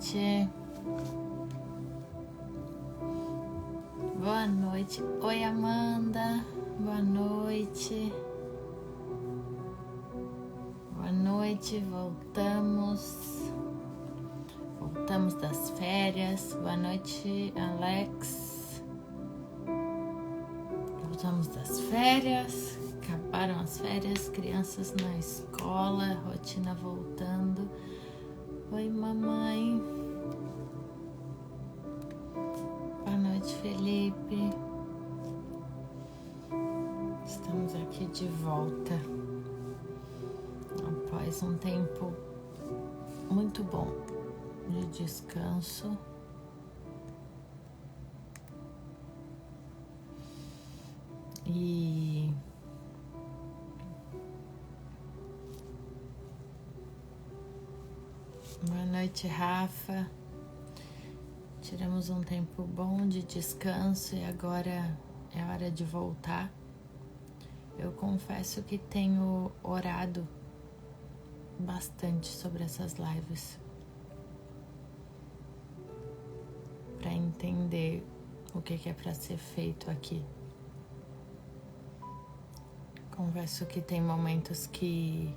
noite. Boa noite. Oi, Amanda. Boa noite. Boa noite. Voltamos das férias. Boa noite, Alex. Voltamos das férias. Acabaram as férias, crianças na escola, rotina voltando. Oi, mamãe. Boa noite, Felipe. Estamos aqui de volta após um tempo muito bom de descanso. E boa noite, Rafa. Tiramos um tempo bom de descanso e agora é hora de voltar. Eu confesso que tenho orado bastante sobre essas lives para entender o que é para ser feito aqui. Confesso que tem momentos que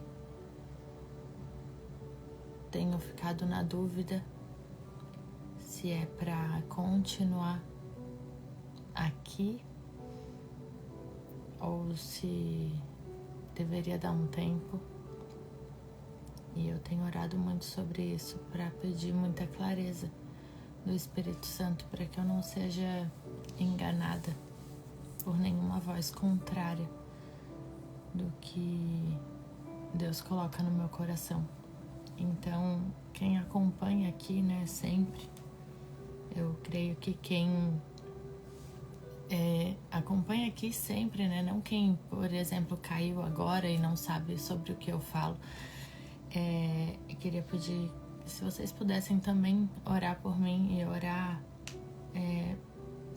tenho ficado na dúvida se é para continuar aqui ou se deveria dar um tempo. E eu tenho orado muito sobre isso para pedir muita clareza do Espírito Santo para que eu não seja enganada por nenhuma voz contrária do que Deus coloca no meu coração. Então, quem acompanha aqui, né, sempre, eu creio que quem acompanha aqui sempre, né, não quem, por exemplo, caiu agora e não sabe sobre o que eu falo, eu queria pedir, se vocês pudessem também orar por mim e orar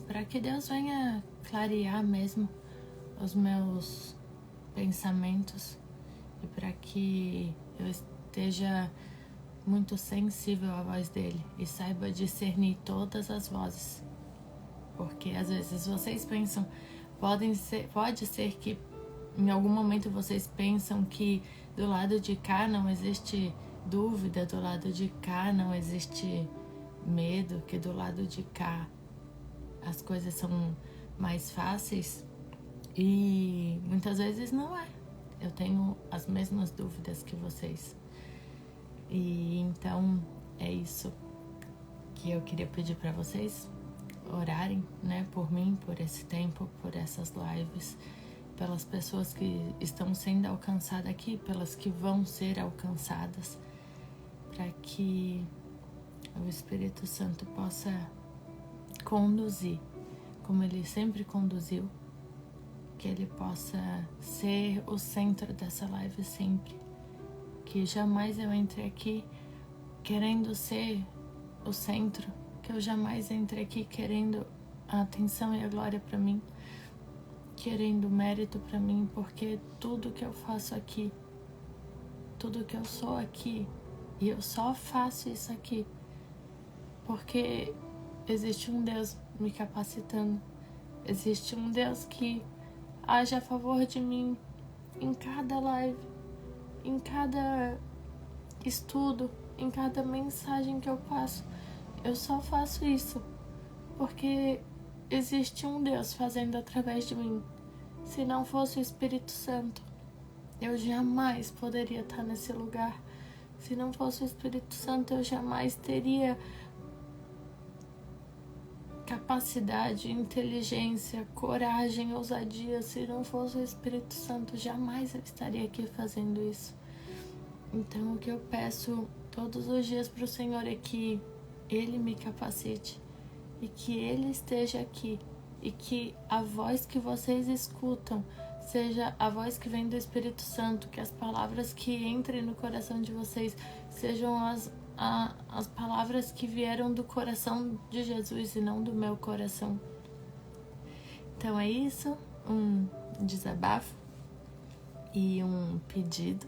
para que Deus venha clarear mesmo os meus pensamentos e para que eu esteja muito sensível à voz dele e saiba discernir todas as vozes, porque às vezes vocês pensam, pode ser que em algum momento vocês pensam que do lado de cá não existe dúvida, do lado de cá não existe medo, que do lado de cá as coisas são mais fáceis, e muitas vezes não é. Eu tenho as mesmas dúvidas que vocês. E então é isso que eu queria pedir para vocês orarem, né, por mim, por esse tempo, por essas lives, pelas pessoas que estão sendo alcançadas aqui, pelas que vão ser alcançadas, para que o Espírito Santo possa conduzir, como ele sempre conduziu, que ele possa ser o centro dessa live sempre, que jamais eu entre aqui querendo ser o centro, que eu jamais entre aqui querendo a atenção e a glória para mim, querendo mérito para mim, porque tudo que eu faço aqui, tudo que eu sou aqui, e eu só faço isso aqui porque existe um Deus me capacitando, existe um Deus que age a favor de mim em cada live, em cada estudo, em cada mensagem que eu passo. Eu só faço isso porque existe um Deus fazendo através de mim. Se não fosse o Espírito Santo, eu jamais poderia estar nesse lugar. Se não fosse o Espírito Santo, eu jamais teria capacidade, inteligência, coragem, ousadia. Se não fosse o Espírito Santo, jamais eu estaria aqui fazendo isso. Então, o que eu peço todos os dias para o Senhor é que Ele me capacite e que Ele esteja aqui e que a voz que vocês escutam seja a voz que vem do Espírito Santo, que as palavras que entrem no coração de vocês sejam as palavras que vieram do coração de Jesus e não do meu coração. Então é isso, um desabafo e um pedido.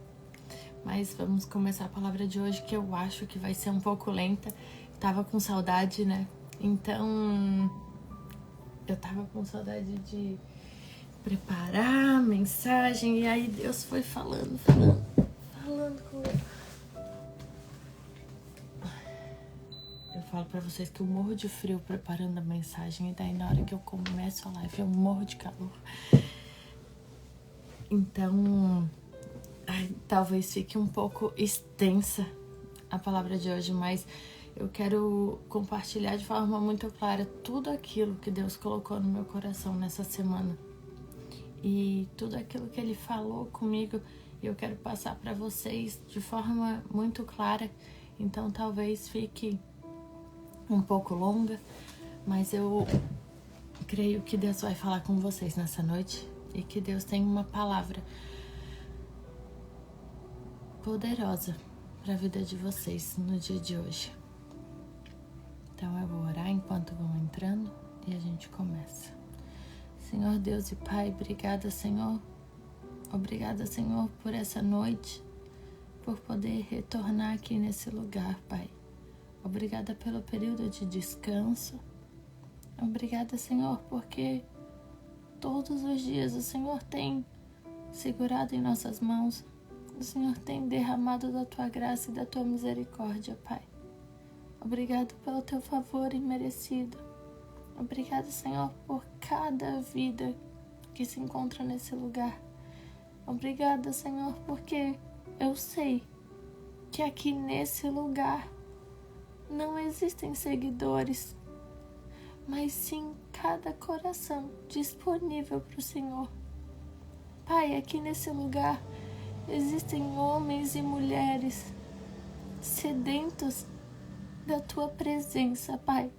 Mas vamos começar a palavra de hoje, que eu acho que vai ser um pouco lenta. tava com saudade, né? Então, eu tava com saudade de preparar a mensagem, e aí Deus foi falando comigo. Eu falo pra vocês que eu morro de frio preparando a mensagem, e daí na hora que eu começo a live eu morro de calor. Então, talvez fique um pouco extensa a palavra de hoje, mas eu quero compartilhar de forma muito clara tudo aquilo que Deus colocou no meu coração nessa semana. E tudo aquilo que Ele falou comigo, eu quero passar para vocês de forma muito clara. Então talvez fique um pouco longa, mas eu creio que Deus vai falar com vocês nessa noite e que Deus tem uma palavra poderosa para a vida de vocês no dia de hoje. Então eu vou orar enquanto vão entrando e a gente começa. Senhor Deus e Pai, obrigada, Senhor. Obrigada, Senhor, por essa noite, por poder retornar aqui nesse lugar, Pai. Obrigada pelo período de descanso. Obrigada, Senhor, porque todos os dias o Senhor tem segurado em nossas mãos. O Senhor tem derramado da Tua graça e da Tua misericórdia, Pai. Obrigado pelo Teu favor imerecido. Obrigada, Senhor, por cada vida que se encontra nesse lugar. Obrigada, Senhor, porque eu sei que aqui nesse lugar não existem seguidores, mas sim cada coração disponível para o Senhor. Pai, aqui nesse lugar existem homens e mulheres sedentos da Tua presença, Pai.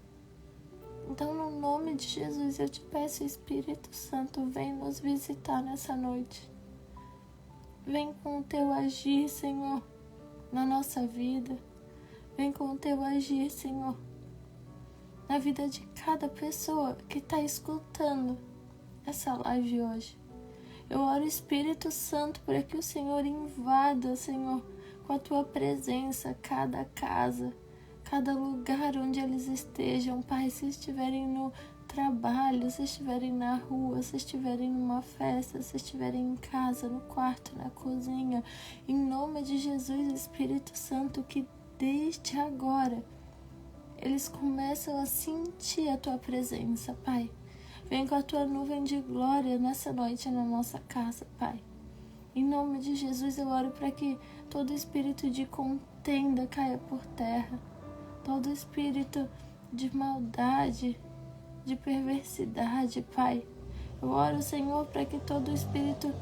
Então, no nome de Jesus, eu te peço, Espírito Santo, vem nos visitar nessa noite. Vem com o Teu agir, Senhor, na nossa vida. Vem com o Teu agir, Senhor, na vida de cada pessoa que está escutando essa live hoje. Eu oro, Espírito Santo, para que o Senhor invada, Senhor, com a Tua presença, cada casa, cada lugar onde eles estejam, Pai, se estiverem no trabalho, se estiverem na rua, se estiverem numa festa, se estiverem em casa, no quarto, na cozinha, em nome de Jesus, Espírito Santo, que desde agora eles começam a sentir a Tua presença, Pai. Vem com a Tua nuvem de glória nessa noite na nossa casa, Pai. Em nome de Jesus, eu oro para que todo espírito de contenda caia por terra. Todo espírito de maldade, de perversidade, Pai. Eu oro, Senhor, para que todo espírito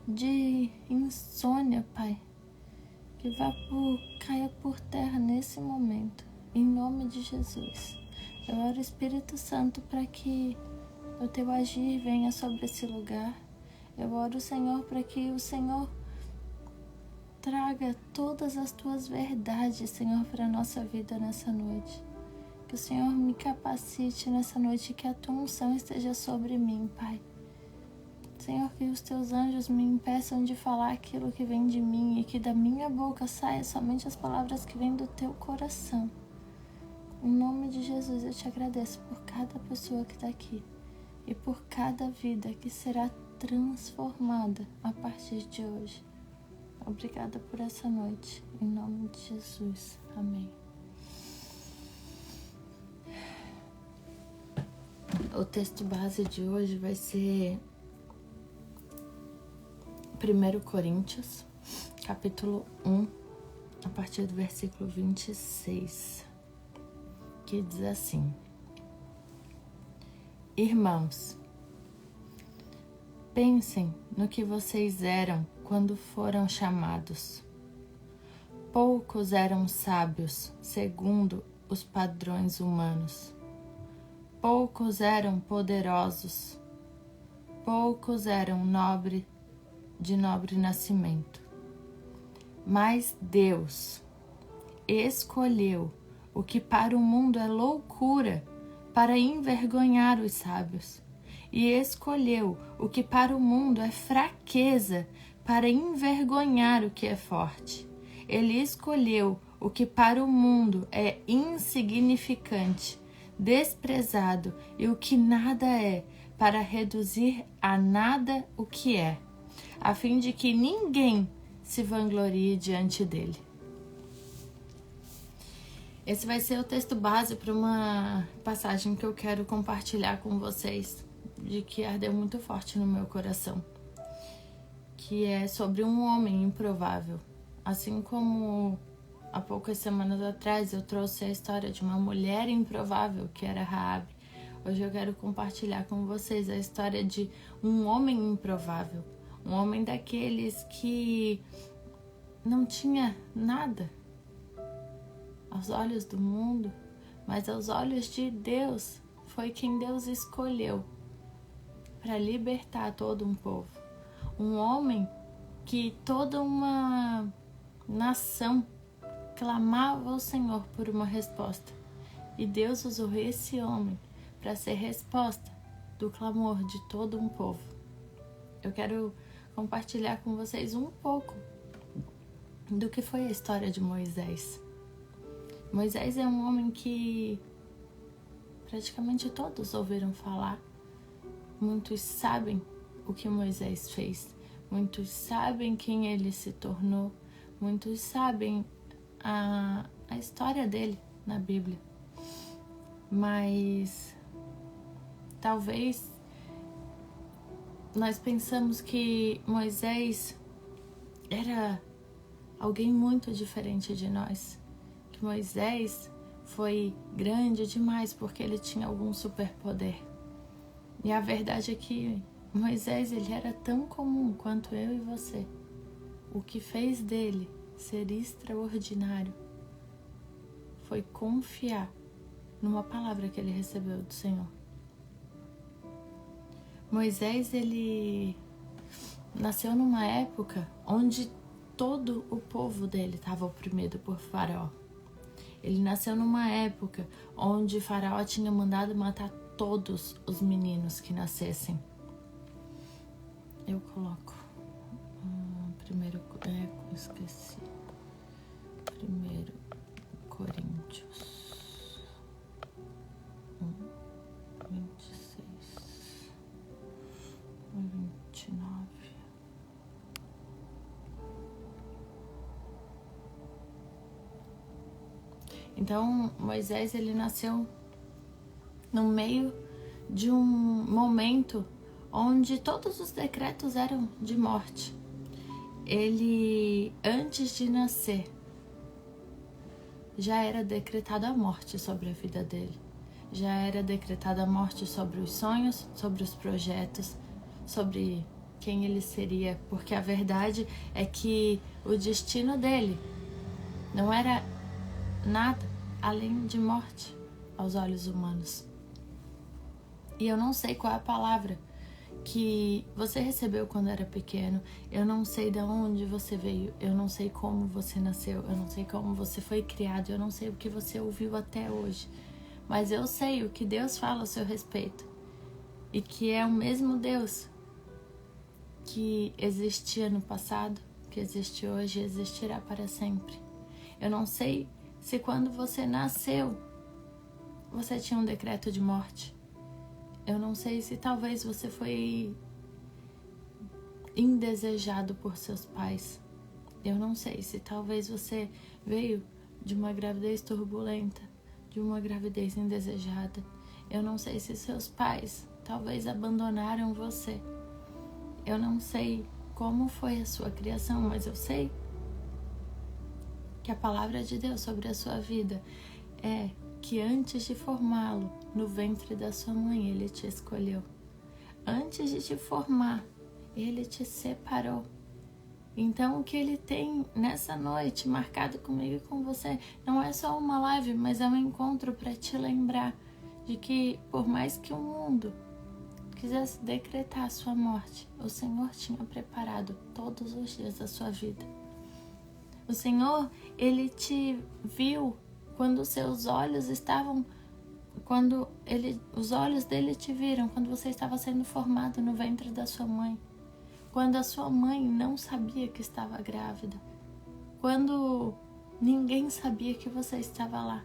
de insônia, Pai, que caia por terra nesse momento, em nome de Jesus. Eu oro, Espírito Santo, para que o Teu agir venha sobre esse lugar. Eu oro, Senhor, para que o Senhor traga todas as Tuas verdades, Senhor, para a nossa vida nessa noite. Que o Senhor me capacite nessa noite, que a Tua unção esteja sobre mim, Pai. Senhor, que os Teus anjos me impeçam de falar aquilo que vem de mim e que da minha boca saia somente as palavras que vêm do Teu coração. Em nome de Jesus, eu Te agradeço por cada pessoa que está aqui e por cada vida que será transformada a partir de hoje. Obrigada por essa noite, em nome de Jesus. Amém. O texto base de hoje vai ser 1 Coríntios, capítulo 1, a partir do versículo 26, que diz assim: Irmãos, pensem no que vocês eram quando foram chamados. Poucos eram sábios, segundo os padrões humanos. Poucos eram poderosos. Poucos eram de nobre nascimento. Mas Deus escolheu o que para o mundo é loucura para envergonhar os sábios, e escolheu o que para o mundo é fraqueza para envergonhar o que é forte. Ele escolheu o que para o mundo é insignificante, desprezado e o que nada é, para reduzir a nada o que é, a fim de que ninguém se vanglorie diante dele. Esse vai ser o texto base para uma passagem que eu quero compartilhar com vocês, de que ardeu muito forte no meu coração, que é sobre um homem improvável. Assim como há poucas semanas atrás eu trouxe a história de uma mulher improvável, que era Raabe, hoje eu quero compartilhar com vocês a história de um homem improvável, um homem daqueles que não tinha nada aos olhos do mundo, mas aos olhos de Deus, foi quem Deus escolheu para libertar todo um povo. Um homem que toda uma nação clamava ao Senhor por uma resposta. E Deus usou esse homem para ser resposta do clamor de todo um povo. Eu quero compartilhar com vocês um pouco do que foi a história de Moisés. Moisés é um homem que praticamente todos ouviram falar. Muitos sabem o que Moisés fez. Muitos sabem quem ele se tornou. Muitos sabem a história dele na Bíblia. Mas talvez nós pensamos que Moisés era alguém muito diferente de nós. Que Moisés foi grande demais porque ele tinha algum superpoder. E a verdade é que Moisés, ele era tão comum quanto eu e você. O que fez dele ser extraordinário foi confiar numa palavra que ele recebeu do Senhor. Moisés, ele nasceu numa época onde todo o povo dele estava oprimido por Faraó. Ele nasceu numa época onde Faraó tinha mandado matar todos os meninos que nascessem. Eu coloco primeiro, esqueci. 1 Coríntios 26 e 29. Então, Moisés, ele nasceu no meio de um momento onde todos os decretos eram de morte. Ele, antes de nascer, já era decretada a morte sobre a vida dele. Já era decretada a morte sobre os sonhos, sobre os projetos, sobre quem ele seria. Porque a verdade é que o destino dele não era nada além de morte aos olhos humanos. E eu não sei qual é a palavra que você recebeu quando era pequeno. Eu não sei de onde você veio. Eu não sei como você nasceu. Eu não sei como você foi criado. Eu não sei o que você ouviu até hoje. Mas eu sei o que Deus fala ao seu respeito. E que é o mesmo Deus que existia no passado, que existe hoje e existirá para sempre. Eu não sei se quando você nasceu, você tinha um decreto de morte. Eu não sei se talvez você foi indesejado por seus pais. Eu não sei se talvez você veio de uma gravidez turbulenta, de uma gravidez indesejada. Eu não sei se seus pais talvez abandonaram você. Eu não sei como foi a sua criação, mas eu sei que a palavra de Deus sobre a sua vida é que antes de formá-lo no ventre da sua mãe, Ele te escolheu. Antes de te formar, Ele te separou. Então, o que Ele tem nessa noite marcado comigo e com você não é só uma live, mas é um encontro para te lembrar de que, por mais que o mundo quisesse decretar a sua morte, o Senhor tinha preparado todos os dias da sua vida. O Senhor, Ele te viu quando os seus olhos estavam, os olhos dele te viram quando você estava sendo formado no ventre da sua mãe. Quando a sua mãe não sabia que estava grávida. quando ninguém sabia que você estava lá.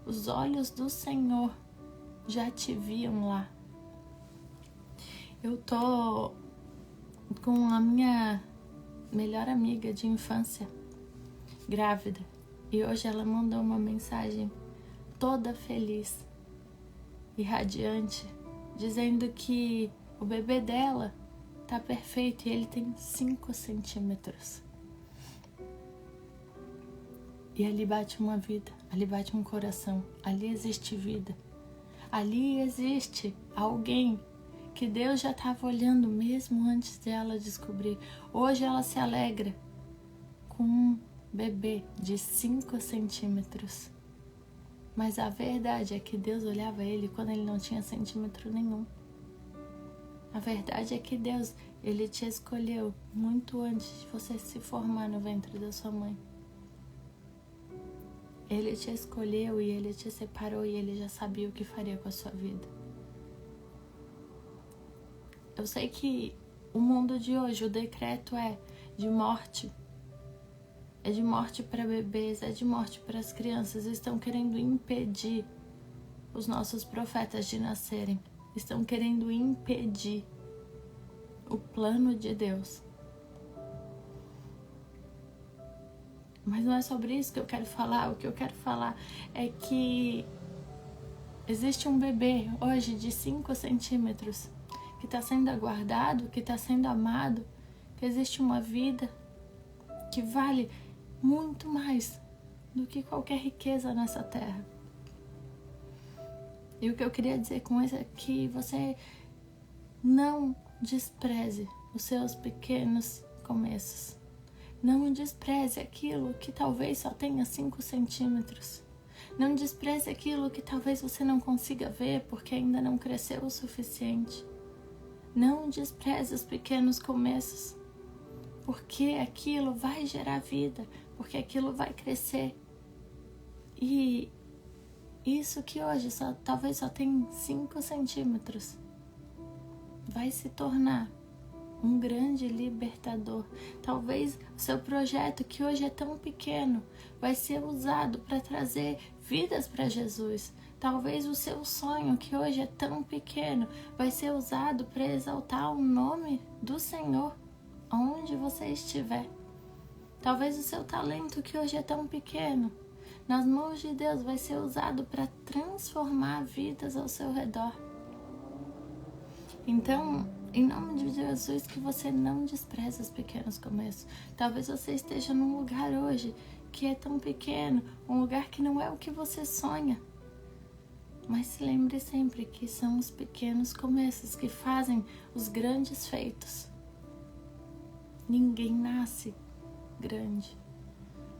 Os olhos do Senhor já te viam lá. Eu tô com a minha melhor amiga de infância grávida e hoje ela mandou uma mensagem toda feliz e radiante, dizendo que o bebê dela tá perfeito e ele tem 5 centímetros. E ali bate uma vida, ali bate um coração, ali existe vida. Ali existe alguém que Deus já estava olhando mesmo antes dela descobrir. Hoje ela se alegra com um bebê de 5 centímetros. Mas a verdade é que Deus olhava ele quando ele não tinha centímetro nenhum. A verdade é que Deus, ele te escolheu muito antes de você se formar no ventre da sua mãe. Ele te escolheu e ele te separou e ele já sabia o que faria com a sua vida. Eu sei que o mundo de hoje, o decreto é de morte. É de morte para bebês, é de morte para as crianças. Estão querendo impedir os nossos profetas de nascerem. Estão querendo impedir o plano de Deus. Mas não é sobre isso que eu quero falar. O que eu quero falar é que existe um bebê hoje de 5 centímetros que está sendo aguardado, que está sendo amado, que existe uma vida que vale muito mais do que qualquer riqueza nessa terra. E o que eu queria dizer com isso é que você não despreze os seus pequenos começos. Não despreze aquilo que talvez só tenha 5 centímetros. Não despreze aquilo que talvez você não consiga ver porque ainda não cresceu o suficiente. Não despreze os pequenos começos, porque aquilo vai gerar vida, porque aquilo vai crescer. E isso que hoje talvez só tem 5 centímetros vai se tornar um grande libertador. Talvez o seu projeto, que hoje é tão pequeno, vai ser usado para trazer vidas para Jesus. Talvez o seu sonho, que hoje é tão pequeno, vai ser usado para exaltar o nome do Senhor onde você estiver. Talvez o seu talento, que hoje é tão pequeno, nas mãos de Deus vai ser usado para transformar vidas ao seu redor. Então, em nome de Jesus, que você não despreze os pequenos começos. Talvez você esteja num lugar hoje que é tão pequeno, um lugar que não é o que você sonha. Mas se lembre sempre que são os pequenos começos que fazem os grandes feitos. Ninguém nasce grande.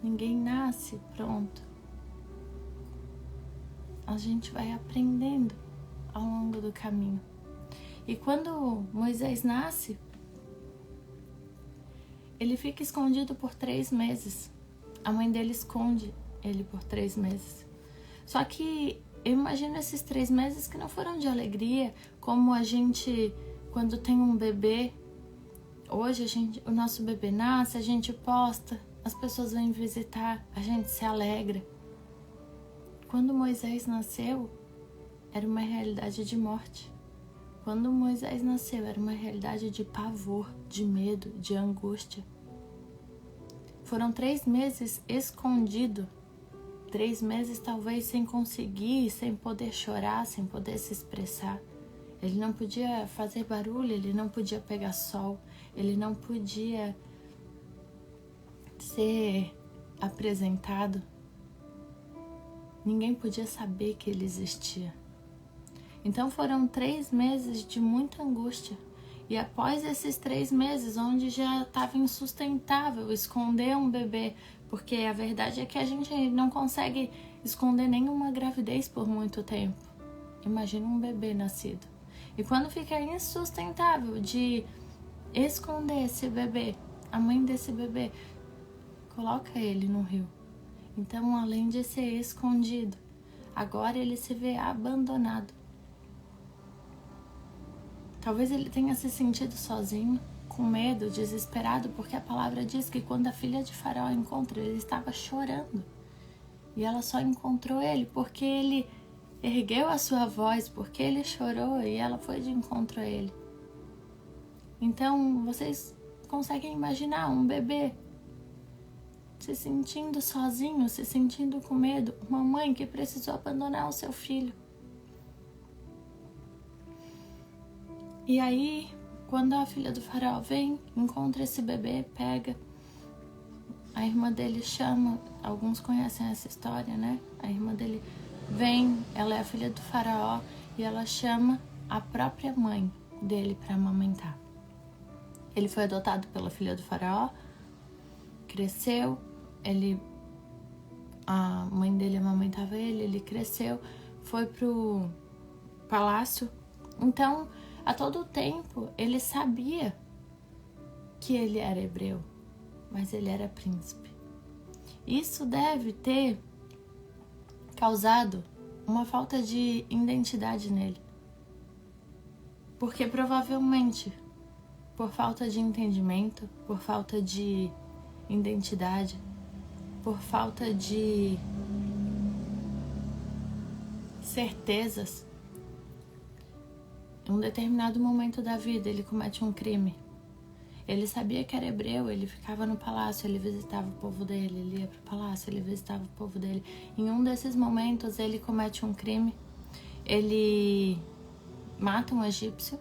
Ninguém nasce pronto. A gente vai aprendendo ao longo do caminho. E quando Moisés nasce, ele fica escondido por 3 meses. A mãe dele esconde ele por 3 meses. Só que eu imagino esses 3 meses que não foram de alegria, como a gente, quando tem um bebê, hoje o nosso bebê nasce, a gente posta, as pessoas vêm visitar, a gente se alegra. Quando Moisés nasceu, era uma realidade de morte. Quando Moisés nasceu, era uma realidade de pavor, de medo, de angústia. Foram 3 meses escondido. 3 meses talvez sem conseguir, sem poder chorar, sem poder se expressar. Ele não podia fazer barulho, ele não podia pegar sol, ele não podia ser apresentado. Ninguém podia saber que ele existia. Então foram 3 meses de muita angústia. E após esses 3 meses, onde já estava insustentável esconder um bebê, porque a verdade é que a gente não consegue esconder nenhuma gravidez por muito tempo. Imagina um bebê nascido. E quando fica insustentável de esconder esse bebê, a mãe desse bebê coloca ele no rio. Então, além de ser escondido, agora ele se vê abandonado. Talvez ele tenha se sentido sozinho, com medo, desesperado, porque a palavra diz que quando a filha de Faraó encontra, ele estava chorando. E ela só encontrou ele porque ele ergueu a sua voz, porque ele chorou e ela foi de encontro a ele. Então, vocês conseguem imaginar um bebê se sentindo sozinho, se sentindo com medo, uma mãe que precisou abandonar o seu filho. E aí, quando a filha do Faraó vem, encontra esse bebê, pega, a irmã dele chama, alguns conhecem essa história, né? A irmã dele vem, ela é a filha do Faraó e ela chama a própria mãe dele para amamentar. Ele foi adotado pela filha do Faraó, cresceu, a mãe dele amamentava ele, ele cresceu, foi pro palácio. Então, a todo tempo, ele sabia que ele era hebreu, mas ele era príncipe. Isso deve ter causado uma falta de identidade nele. Porque provavelmente, por falta de entendimento, por falta de identidade, por falta de certezas, em um determinado momento da vida ele comete um crime. Ele sabia que era hebreu, ele ficava no palácio, ele visitava o povo dele, ele ia para o palácio, ele visitava o povo dele. Em um desses momentos ele comete um crime, ele mata um egípcio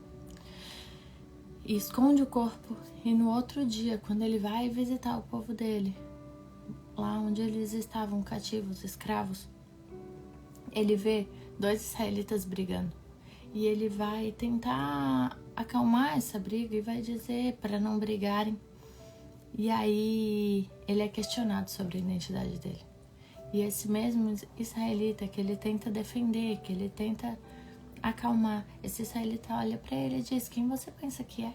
e esconde o corpo. E no outro dia, quando ele vai visitar o povo dele, lá onde eles estavam cativos, escravos, ele vê 2 israelitas brigando. E ele vai tentar acalmar essa briga e vai dizer para não brigarem. E aí ele é questionado sobre a identidade dele. E esse mesmo israelita que ele tenta defender, que ele tenta acalmar, esse israelita olha para ele e diz: quem você pensa que é?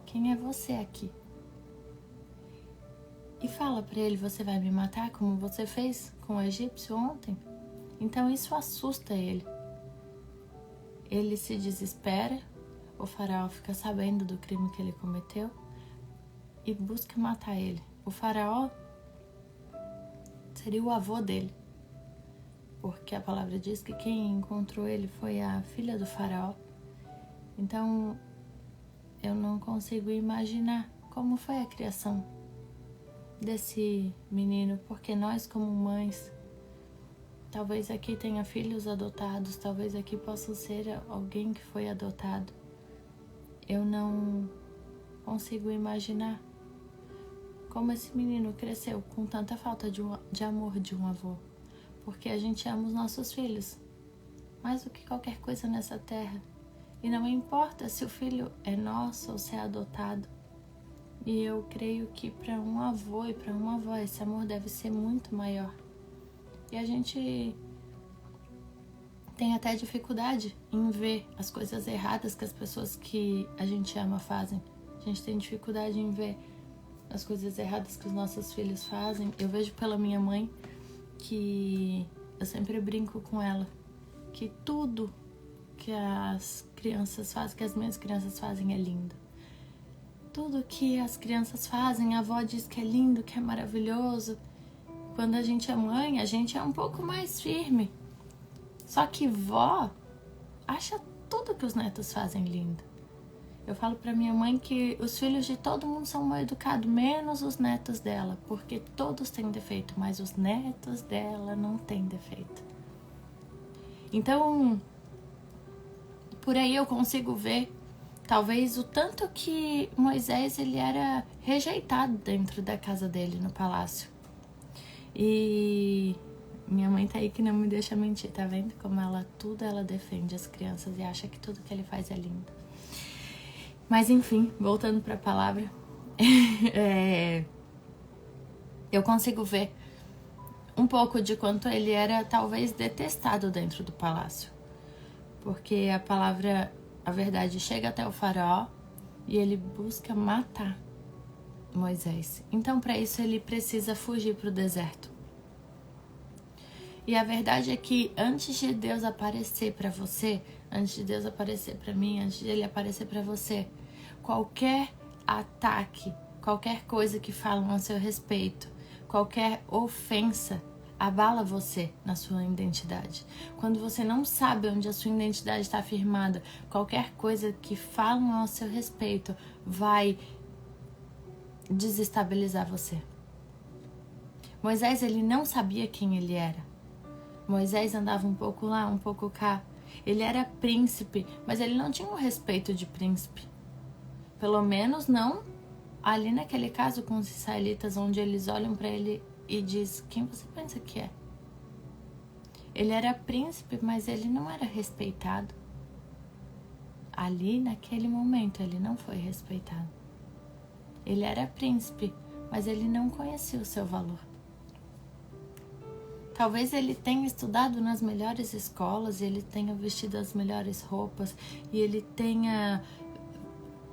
Quem é você aqui? E fala para ele: você vai me matar como você fez com o egípcio ontem? Então isso assusta ele. Ele se desespera, o faraó fica sabendo do crime que ele cometeu e busca matar ele. O faraó seria o avô dele, porque a palavra diz que quem encontrou ele foi a filha do faraó. Então, eu não consigo imaginar como foi a criação desse menino, porque nós como mães, talvez aqui tenha filhos adotados, talvez aqui possa ser alguém que foi adotado. Eu não consigo imaginar como esse menino cresceu com tanta falta de amor de um avô. Porque a gente ama os nossos filhos mais do que qualquer coisa nessa terra. E não importa se o filho é nosso ou se é adotado. E eu creio que para um avô e para uma avó esse amor deve ser muito maior. E a gente tem até dificuldade em ver as coisas erradas que as pessoas que a gente ama fazem. A gente tem dificuldade em ver as coisas erradas que os nossos filhos fazem. Eu vejo pela minha mãe que eu sempre brinco com ela que tudo que as crianças fazem, que as minhas crianças fazem é lindo. Tudo que as crianças fazem, a avó diz que é lindo, que é maravilhoso. Quando a gente é mãe, a gente é um pouco mais firme. Só que vó acha tudo que os netos fazem lindo. Eu falo pra minha mãe que os filhos de todo mundo são mal educados, menos os netos dela, porque todos têm defeito, mas os netos dela não têm defeito. Então, por aí eu consigo ver, talvez, o tanto que Moisés ele era rejeitado dentro da casa dele, no palácio. E minha mãe tá aí que não me deixa mentir, tá vendo? Como ela defende as crianças e acha que tudo que ele faz é lindo. Mas enfim, voltando pra palavra, eu consigo ver um pouco de quanto ele era talvez detestado dentro do palácio. Porque a verdade chega até o faraó e ele busca matar Moisés. Então, para isso, ele precisa fugir para o deserto. E a verdade é que antes de Deus aparecer para você, antes de Deus aparecer para mim, antes de Ele aparecer para você, qualquer ataque, qualquer coisa que falam a seu respeito, qualquer ofensa, abala você na sua identidade. Quando você não sabe onde a sua identidade está firmada, qualquer coisa que falam ao seu respeito vai desestabilizar você. Moisés, ele não sabia quem ele era. Moisés andava um pouco lá, um pouco cá. Ele era príncipe, mas ele não tinha o respeito de príncipe. Pelo menos não ali naquele caso com os israelitas, onde eles olham para ele e diz: quem você pensa que é? Ele era príncipe, mas ele não era respeitado. Ali naquele momento ele não foi respeitado. Ele era príncipe, mas ele não conhecia o seu valor. Talvez ele tenha estudado nas melhores escolas, ele tenha vestido as melhores roupas e ele tenha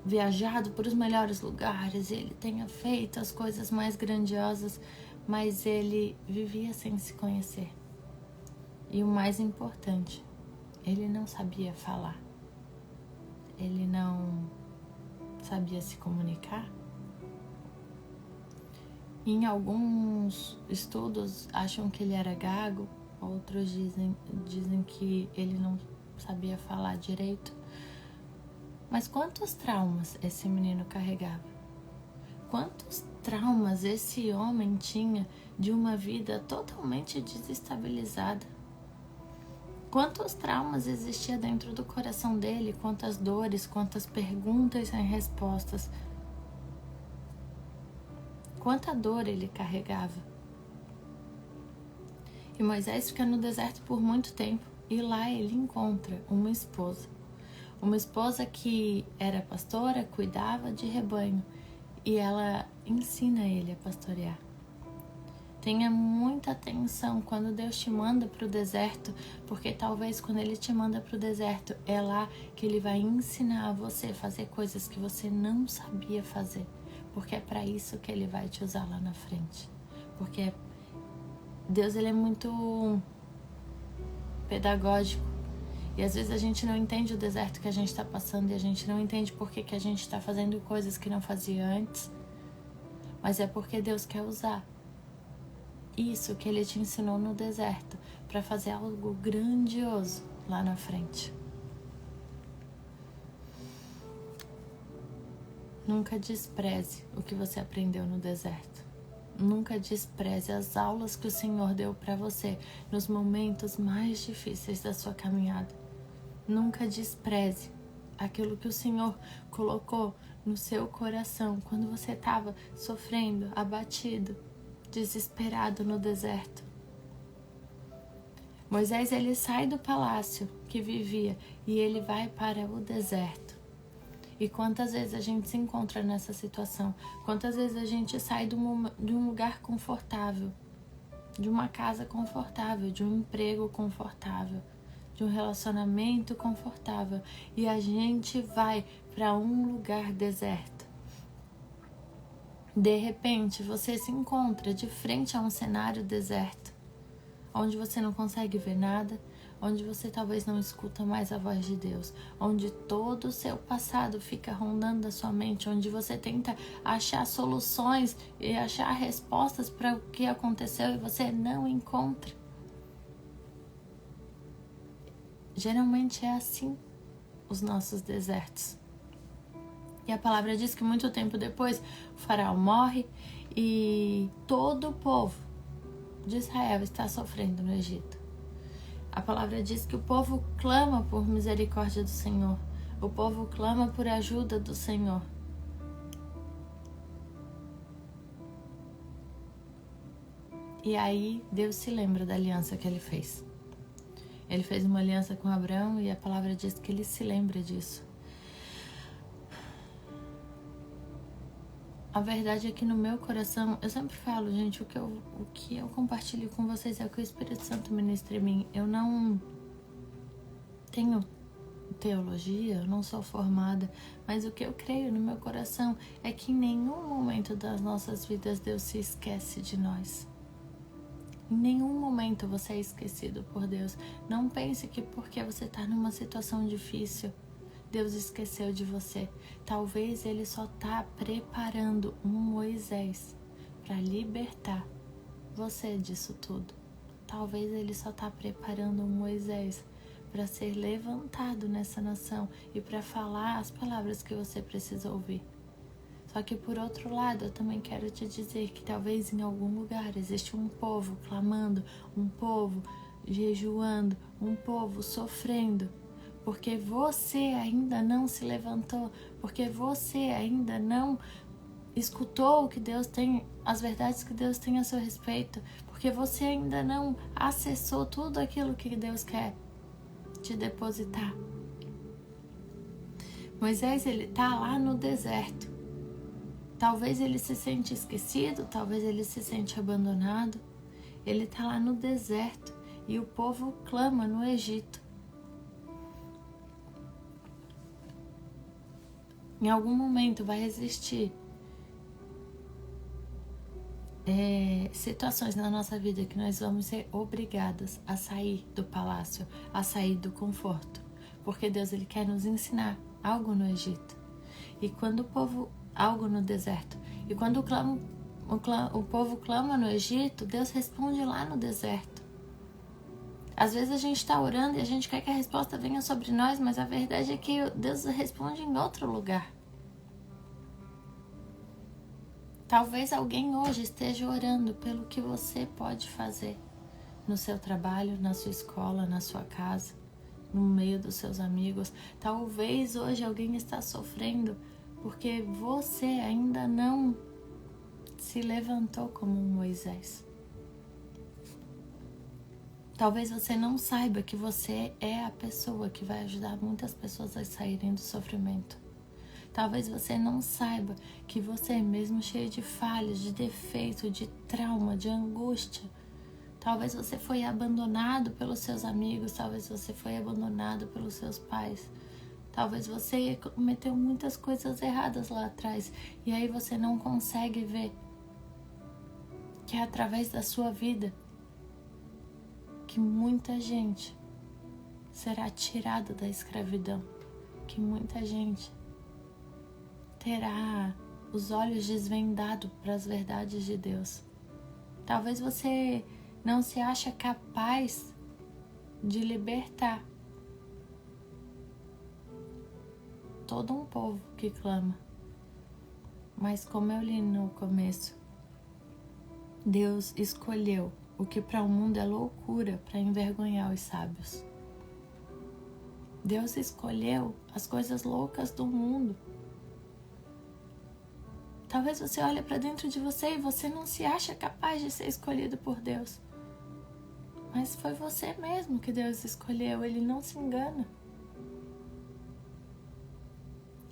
viajado por os melhores lugares, ele tenha feito as coisas mais grandiosas, mas ele vivia sem se conhecer. E o mais importante, ele não sabia falar. Ele não sabia se comunicar. Em alguns estudos acham que ele era gago, outros dizem que ele não sabia falar direito. Mas quantos traumas esse menino carregava? Quantos traumas esse homem tinha de uma vida totalmente desestabilizada? Quantos traumas existia dentro do coração dele? Quantas dores, quantas perguntas sem respostas? Quanta dor ele carregava. E Moisés fica no deserto por muito tempo e lá ele encontra uma esposa. Uma esposa que era pastora, cuidava de rebanho e ela ensina ele a pastorear. Tenha muita atenção quando Deus te manda para o deserto, porque talvez quando Ele te manda para o deserto, é lá que Ele vai ensinar a você a fazer coisas que você não sabia fazer, porque é para isso que Ele vai te usar lá na frente. Porque Deus, Ele é muito pedagógico e às vezes a gente não entende o deserto que a gente está passando e a gente não entende por que a gente está fazendo coisas que não fazia antes, mas é porque Deus quer usar isso que Ele te ensinou no deserto para fazer algo grandioso lá na frente. Nunca despreze o que você aprendeu no deserto. Nunca despreze as aulas que o Senhor deu para você nos momentos mais difíceis da sua caminhada. Nunca despreze aquilo que o Senhor colocou no seu coração quando você estava sofrendo, abatido, desesperado no deserto. Moisés, ele sai do palácio que vivia e ele vai para o deserto. E quantas vezes a gente se encontra nessa situação? Quantas vezes a gente sai de um lugar confortável, de uma casa confortável, de um emprego confortável, de um relacionamento confortável e a gente vai para um lugar deserto. De repente, você se encontra de frente a um cenário deserto, onde você não consegue ver nada, onde você talvez não escuta mais a voz de Deus, onde todo o seu passado fica rondando a sua mente, onde você tenta achar soluções e achar respostas para o que aconteceu e você não encontra. Geralmente é assim os nossos desertos. E a palavra diz que muito tempo depois o faraó morre e todo o povo de Israel está sofrendo no Egito. A palavra diz que o povo clama por misericórdia do Senhor. O povo clama por ajuda do Senhor. E aí Deus se lembra da aliança que Ele fez. Ele fez uma aliança com Abraão e a palavra diz que Ele se lembra disso. A verdade é que no meu coração, eu sempre falo, gente, o que eu compartilho com vocês é o que o Espírito Santo ministra em mim. Eu não tenho teologia, eu não sou formada, mas o que eu creio no meu coração é que em nenhum momento das nossas vidas Deus se esquece de nós. Em nenhum momento você é esquecido por Deus. Não pense que porque você está numa situação difícil, Deus esqueceu de você. Talvez Ele só está preparando um Moisés para libertar você disso tudo. Talvez Ele só está preparando um Moisés para ser levantado nessa nação e para falar as palavras que você precisa ouvir. Só que por outro lado, eu também quero te dizer que talvez em algum lugar existe um povo clamando, um povo jejuando, um povo sofrendo, porque você ainda não se levantou, porque você ainda não escutou o que Deus tem, as verdades que Deus tem a seu respeito, porque você ainda não acessou tudo aquilo que Deus quer te depositar. Moisés, ele tá lá no deserto. Talvez ele se sente esquecido, talvez ele se sente abandonado. Ele está lá no deserto e o povo clama no Egito. Em algum momento vai existir situações na nossa vida que nós vamos ser obrigadas a sair do palácio, a sair do conforto. Porque Deus, ele quer nos ensinar algo no Egito. E quando o povo... algo no deserto. E quando o povo clama no Egito, Deus responde lá no deserto. Às vezes a gente está orando e a gente quer que a resposta venha sobre nós, mas a verdade é que Deus responde em outro lugar. Talvez alguém hoje esteja orando pelo que você pode fazer no seu trabalho, na sua escola, na sua casa, no meio dos seus amigos. Talvez hoje alguém está sofrendo porque você ainda não se levantou como um Moisés. Talvez você não saiba que você é a pessoa que vai ajudar muitas pessoas a saírem do sofrimento. Talvez você não saiba que você, mesmo cheio de falhas, de defeito, de trauma, de angústia, talvez você foi abandonado pelos seus amigos, talvez você foi abandonado pelos seus pais. Talvez você cometeu muitas coisas erradas lá atrás e aí você não consegue ver que é através da sua vida que muita gente será tirada da escravidão, que muita gente terá os olhos desvendados para as verdades de Deus. Talvez você não se ache capaz de libertar todo um povo que clama. Mas como eu li no começo, Deus escolheu o que para o mundo é loucura para envergonhar os sábios. Deus escolheu as coisas loucas do mundo. Talvez você olhe para dentro de você e você não se acha capaz de ser escolhido por Deus. Mas foi você mesmo que Deus escolheu, Ele não se engana.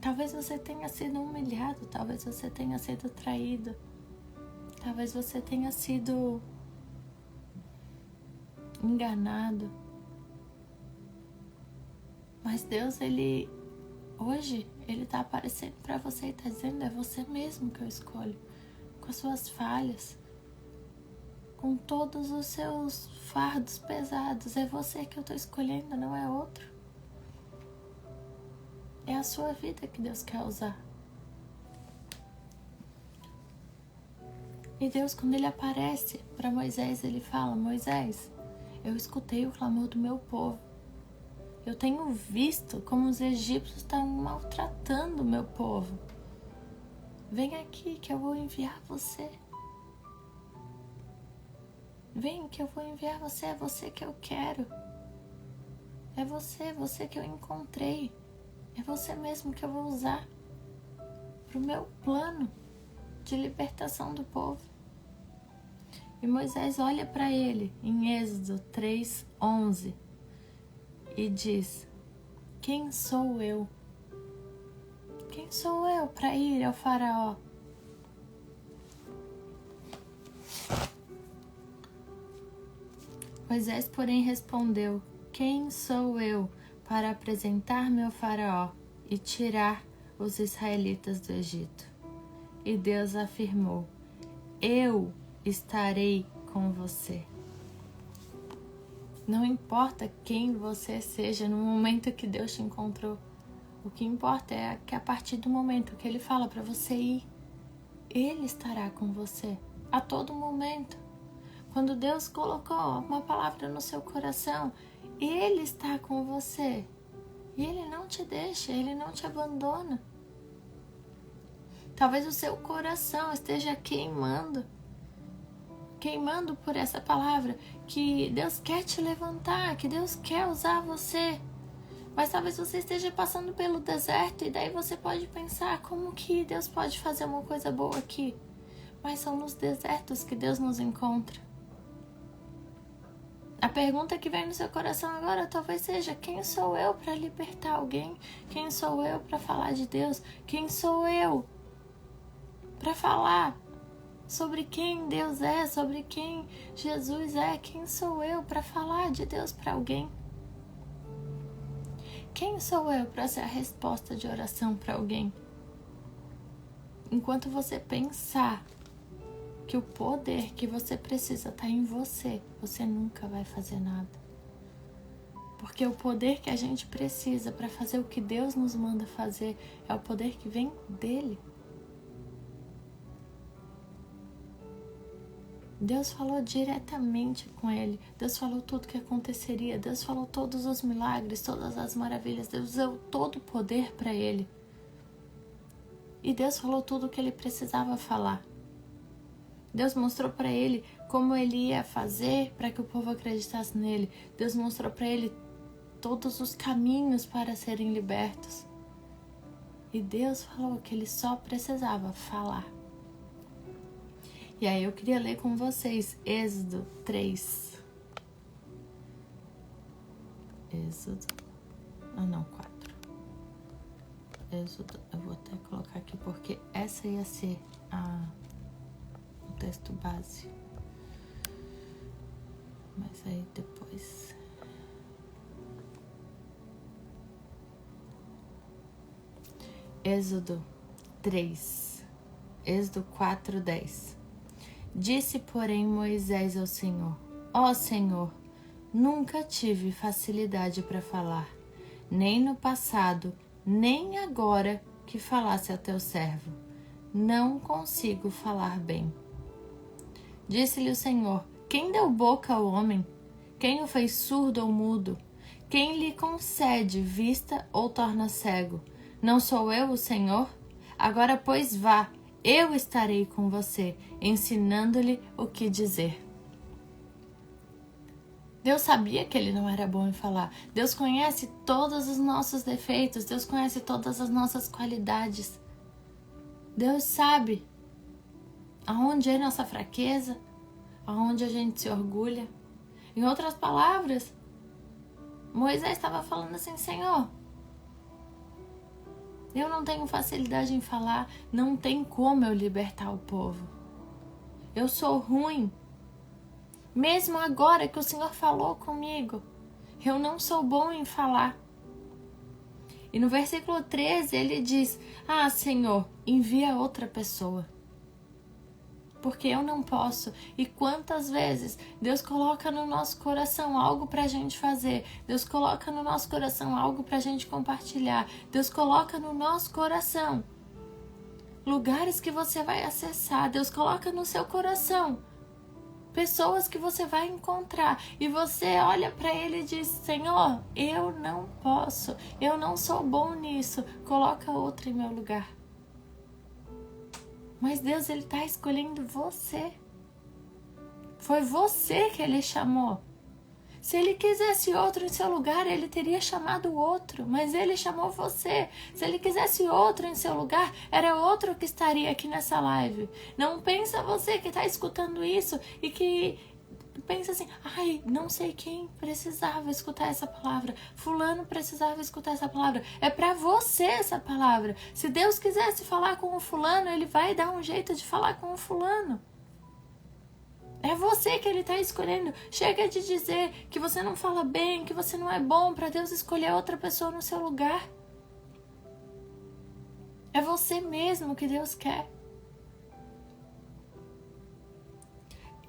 Talvez você tenha sido humilhado, talvez você tenha sido traído, talvez você tenha sido enganado. Mas Deus, hoje, Ele está aparecendo para você e está dizendo, é você mesmo que eu escolho, com as suas falhas, com todos os seus fardos pesados, é você que eu estou escolhendo, não é outro. É a sua vida que Deus quer usar. E Deus, quando Ele aparece para Moisés, Ele fala, Moisés, eu escutei o clamor do meu povo. Eu tenho visto como os egípcios estão maltratando o meu povo. Vem aqui que eu vou enviar você. Vem que eu vou enviar você, é você que eu quero. É você que eu encontrei. É você mesmo que eu vou usar para o meu plano de libertação do povo. E Moisés olha para ele em Êxodo 3:11 e diz, quem sou eu? Quem sou eu para ir ao faraó? Moisés, porém, respondeu, quem sou eu para apresentar-me ao faraó e tirar os israelitas do Egito? E Deus afirmou, eu estarei com você. Não importa quem você seja no momento que Deus te encontrou, O que importa é que a partir do momento que Ele fala para você ir, Ele estará com você a todo momento. Quando Deus colocou uma palavra no seu coração, Ele está com você. E Ele não te deixa, Ele não te abandona. Talvez o seu coração esteja queimando por essa palavra, que Deus quer te levantar, que Deus quer usar você. Mas talvez você esteja passando pelo deserto e daí você pode pensar, como que Deus pode fazer uma coisa boa aqui? Mas são nos desertos que Deus nos encontra. A pergunta que vem no seu coração agora talvez seja: quem sou eu para libertar alguém? Quem sou eu para falar de Deus? Quem sou eu para falar sobre quem Deus é, sobre quem Jesus é? Quem sou eu para falar de Deus para alguém? Quem sou eu para ser a resposta de oração para alguém? Enquanto você pensar que o poder que você precisa está em você, você nunca vai fazer nada. Porque o poder que a gente precisa para fazer o que Deus nos manda fazer é o poder que vem dele. Deus falou diretamente com ele. Deus falou tudo o que aconteceria. Deus falou todos os milagres, todas as maravilhas. Deus deu todo o poder para ele. E Deus falou tudo o que ele precisava falar. Deus mostrou para ele como ele ia fazer para que o povo acreditasse nele. Deus mostrou para ele todos os caminhos para serem libertos. E Deus falou que ele só precisava falar. E aí eu queria ler com vocês Êxodo 3. Êxodo... 4. Êxodo, eu vou até colocar aqui porque essa ia ser o texto base. Mas aí depois... Êxodo 3. Êxodo 4:10. Disse, porém, Moisés ao Senhor: Ó Senhor, nunca tive facilidade para falar, nem no passado, nem agora que falasse ao teu servo. Não consigo falar bem. Disse-lhe o Senhor: Quem deu boca ao homem? Quem o fez surdo ou mudo? Quem lhe concede vista ou torna cego? Não sou eu o Senhor? Agora, pois, vá. Eu estarei com você, ensinando-lhe o que dizer. Deus sabia que ele não era bom em falar. Deus conhece todos os nossos defeitos. Deus conhece todas as nossas qualidades. Deus sabe aonde é nossa fraqueza, aonde a gente se orgulha. Em outras palavras, Moisés estava falando assim: Senhor, eu não tenho facilidade em falar, não tem como eu libertar o povo. Eu sou ruim. Mesmo agora que o Senhor falou comigo, eu não sou bom em falar. E no versículo 13 ele diz: Senhor, envia outra pessoa. Porque eu não posso. E quantas vezes Deus coloca no nosso coração algo pra gente fazer. Deus coloca no nosso coração algo pra gente compartilhar. Deus coloca no nosso coração lugares que você vai acessar. Deus coloca no seu coração pessoas que você vai encontrar. E você olha pra ele e diz: Senhor, eu não posso. Eu não sou bom nisso. Coloca outro em meu lugar. Mas Deus, ele está escolhendo você. Foi você que ele chamou. Se ele quisesse outro em seu lugar, ele teria chamado outro. Mas ele chamou você. Se ele quisesse outro em seu lugar, era outro que estaria aqui nessa live. Não pensa você que está escutando isso e que pensa assim: não sei quem precisava escutar essa palavra. Fulano precisava escutar essa palavra. É para você essa palavra. Se Deus quisesse falar com o fulano, ele vai dar um jeito de falar com o fulano. É você que ele está escolhendo. Chega de dizer que você não fala bem, que você não é bom, para Deus escolher outra pessoa no seu lugar. É você mesmo que Deus quer.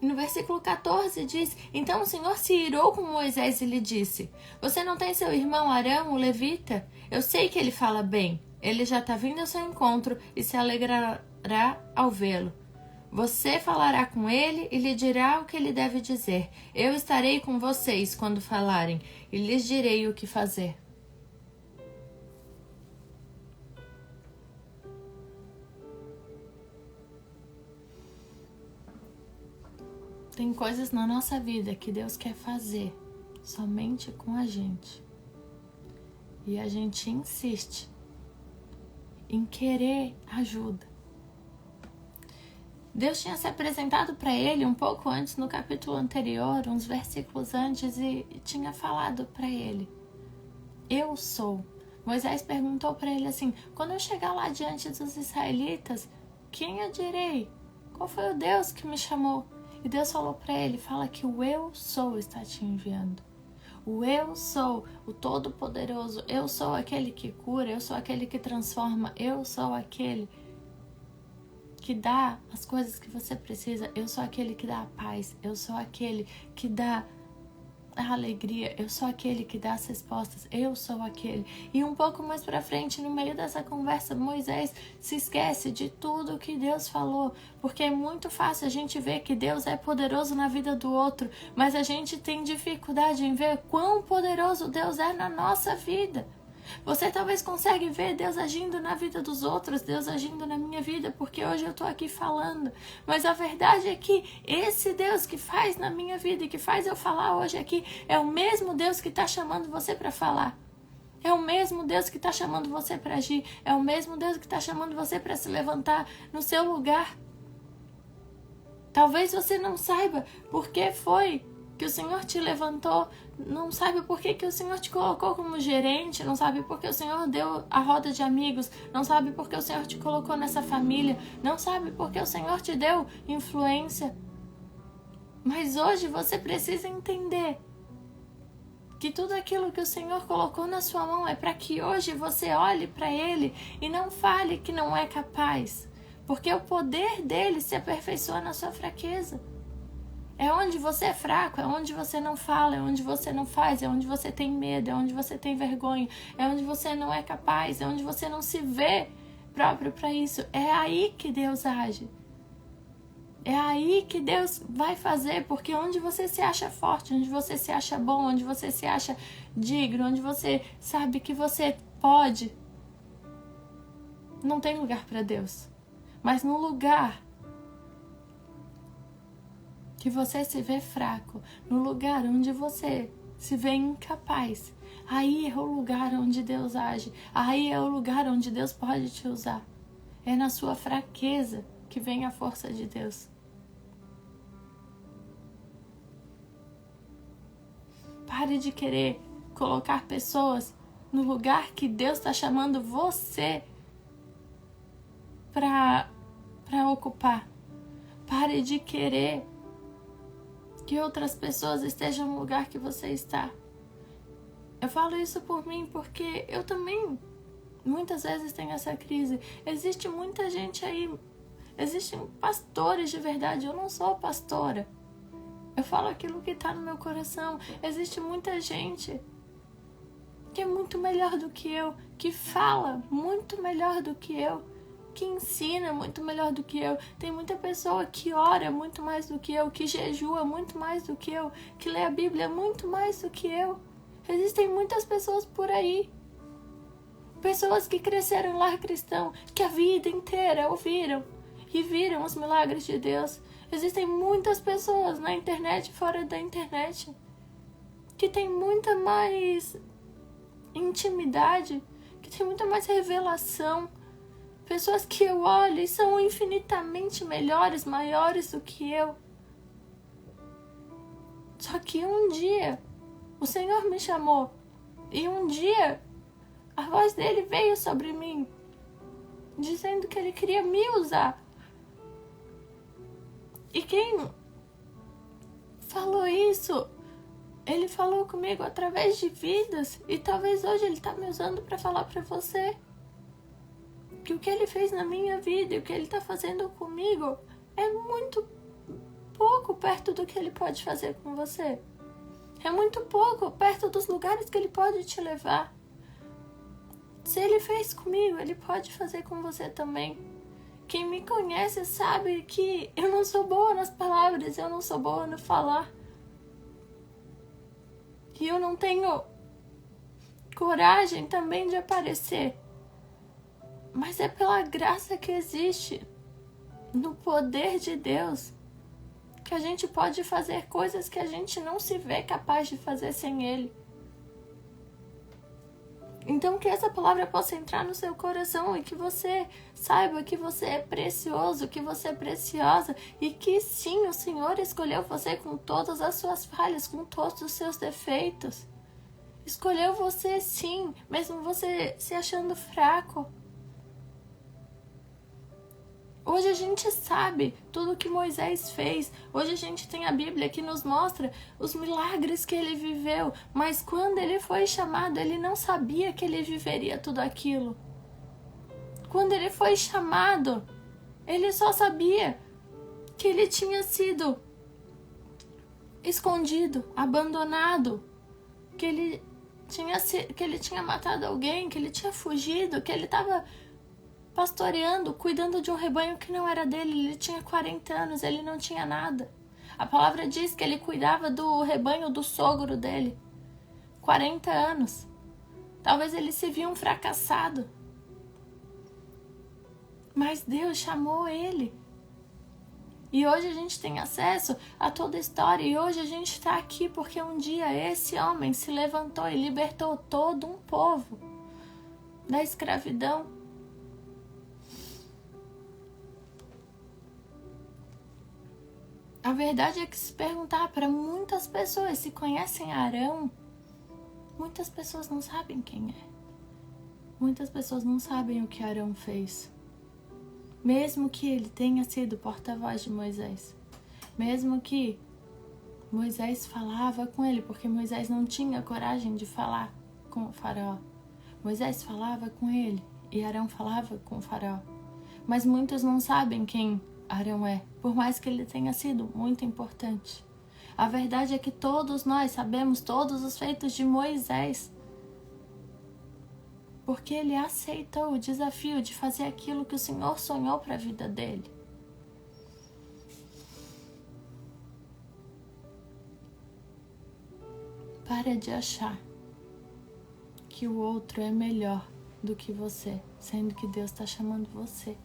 E no versículo 14 diz: então o Senhor se irou com Moisés e lhe disse: você não tem seu irmão Arão, o levita? Eu sei que ele fala bem. Ele já está vindo ao seu encontro e se alegrará ao vê-lo. Você falará com ele e lhe dirá o que ele deve dizer. Eu estarei com vocês quando falarem e lhes direi o que fazer. Tem coisas na nossa vida que Deus quer fazer somente com a gente. E a gente insiste em querer ajuda. Deus tinha se apresentado para ele um pouco antes, no capítulo anterior, uns versículos antes, e tinha falado para ele: eu sou. Moisés perguntou para ele assim: quando eu chegar lá diante dos israelitas, quem eu direi? Qual foi o Deus que me chamou? E Deus falou para ele: fala que o eu sou está te enviando. O eu sou, o Todo-Poderoso. Eu sou aquele que cura, eu sou aquele que transforma, eu sou aquele que dá as coisas que você precisa, eu sou aquele que dá a paz, eu sou aquele que dá a alegria, eu sou aquele que dá as respostas, eu sou aquele. E um pouco mais pra frente, no meio dessa conversa, Moisés se esquece de tudo que Deus falou, porque é muito fácil a gente ver que Deus é poderoso na vida do outro, mas a gente tem dificuldade em ver quão poderoso Deus é na nossa vida. Você talvez consegue ver Deus agindo na vida dos outros, Deus agindo na minha vida, porque hoje eu tô aqui falando. Mas a verdade é que esse Deus que faz na minha vida e que faz eu falar hoje aqui é o mesmo Deus que tá chamando você para falar. É o mesmo Deus que tá chamando você para agir. É o mesmo Deus que tá chamando você para se levantar no seu lugar. Talvez você não saiba por que foi que o Senhor te levantou, não sabe por que o Senhor te colocou como gerente, não sabe por que o Senhor deu a roda de amigos, não sabe por que o Senhor te colocou nessa família, não sabe por que o Senhor te deu influência. Mas hoje você precisa entender que tudo aquilo que o Senhor colocou na sua mão é para que hoje você olhe para Ele e não fale que não é capaz, porque o poder dele se aperfeiçoa na sua fraqueza. É onde você é fraco, é onde você não fala, é onde você não faz, é onde você tem medo, é onde você tem vergonha, é onde você não é capaz, é onde você não se vê próprio para isso. É aí que Deus age. É aí que Deus vai fazer, porque onde você se acha forte, onde você se acha bom, onde você se acha digno, onde você sabe que você pode, não tem lugar para Deus. Mas no lugar que você se vê fraco, no lugar onde você se vê incapaz, aí é o lugar onde Deus age, aí é o lugar onde Deus pode te usar. É na sua fraqueza que vem a força de Deus. Pare de querer colocar pessoas no lugar que Deus está chamando você para ocupar. Pare de querer que outras pessoas estejam no lugar que você está. Eu falo isso por mim porque eu também muitas vezes tenho essa crise. Existe muita gente aí, existem pastores de verdade, eu não sou pastora. Eu falo aquilo que está no meu coração. Existe muita gente que é muito melhor do que eu, que fala muito melhor do que eu, que ensina muito melhor do que eu. Tem muita pessoa que ora muito mais do que eu, que jejua muito mais do que eu, que lê a Bíblia muito mais do que eu. Existem muitas pessoas por aí. Pessoas que cresceram em lar cristão, que a vida inteira ouviram e viram os milagres de Deus. Existem muitas pessoas na internet e fora da internet que têm muita mais intimidade, que têm muita mais revelação. Pessoas que eu olho e são infinitamente melhores, maiores do que eu. Só que um dia o Senhor me chamou e um dia a voz dele veio sobre mim, dizendo que ele queria me usar. E quem falou isso, ele falou comigo através de vidas, e talvez hoje ele está me usando para falar para você que o que ele fez na minha vida e o que ele está fazendo comigo é muito pouco perto do que Ele pode fazer com você. É muito pouco perto dos lugares que Ele pode te levar. Se Ele fez comigo, Ele pode fazer com você também. Quem me conhece sabe que eu não sou boa nas palavras, eu não sou boa no falar. E eu não tenho coragem também de aparecer. Mas é pela graça que existe no poder de Deus que a gente pode fazer coisas que a gente não se vê capaz de fazer sem Ele. Então que essa palavra possa entrar no seu coração e que você saiba que você é precioso, que você é preciosa e que sim, o Senhor escolheu você com todas as suas falhas, com todos os seus defeitos. Escolheu você sim, mesmo você se achando fraco. Hoje a gente sabe tudo o que Moisés fez. Hoje a gente tem a Bíblia que nos mostra os milagres que ele viveu. Mas quando ele foi chamado, ele não sabia que ele viveria tudo aquilo. Quando ele foi chamado, ele só sabia que ele tinha sido escondido, abandonado, que ele tinha matado alguém, que ele tinha fugido, que ele estava pastoreando, cuidando de um rebanho que não era dele. Ele tinha 40 anos, ele não tinha nada. A palavra diz que ele cuidava do rebanho do sogro dele. 40 anos. Talvez ele se via um fracassado. Mas Deus chamou ele. E hoje a gente tem acesso a toda a história. E hoje a gente está aqui porque um dia esse homem se levantou e libertou todo um povo da escravidão. A verdade é que se perguntar para muitas pessoas se conhecem Arão, muitas pessoas não sabem quem é. Muitas pessoas não sabem o que Arão fez. Mesmo que ele tenha sido porta-voz de Moisés. Mesmo que Moisés falava com ele, porque Moisés não tinha coragem de falar com o faraó. Moisés falava com ele e Arão falava com o faraó. Mas muitos não sabem quem Arão é, por mais que ele tenha sido muito importante. A verdade é que todos nós sabemos todos os feitos de Moisés, porque ele aceitou o desafio de fazer aquilo que o Senhor sonhou para a vida dele. Para de achar que o outro é melhor do que você, sendo que Deus está chamando você.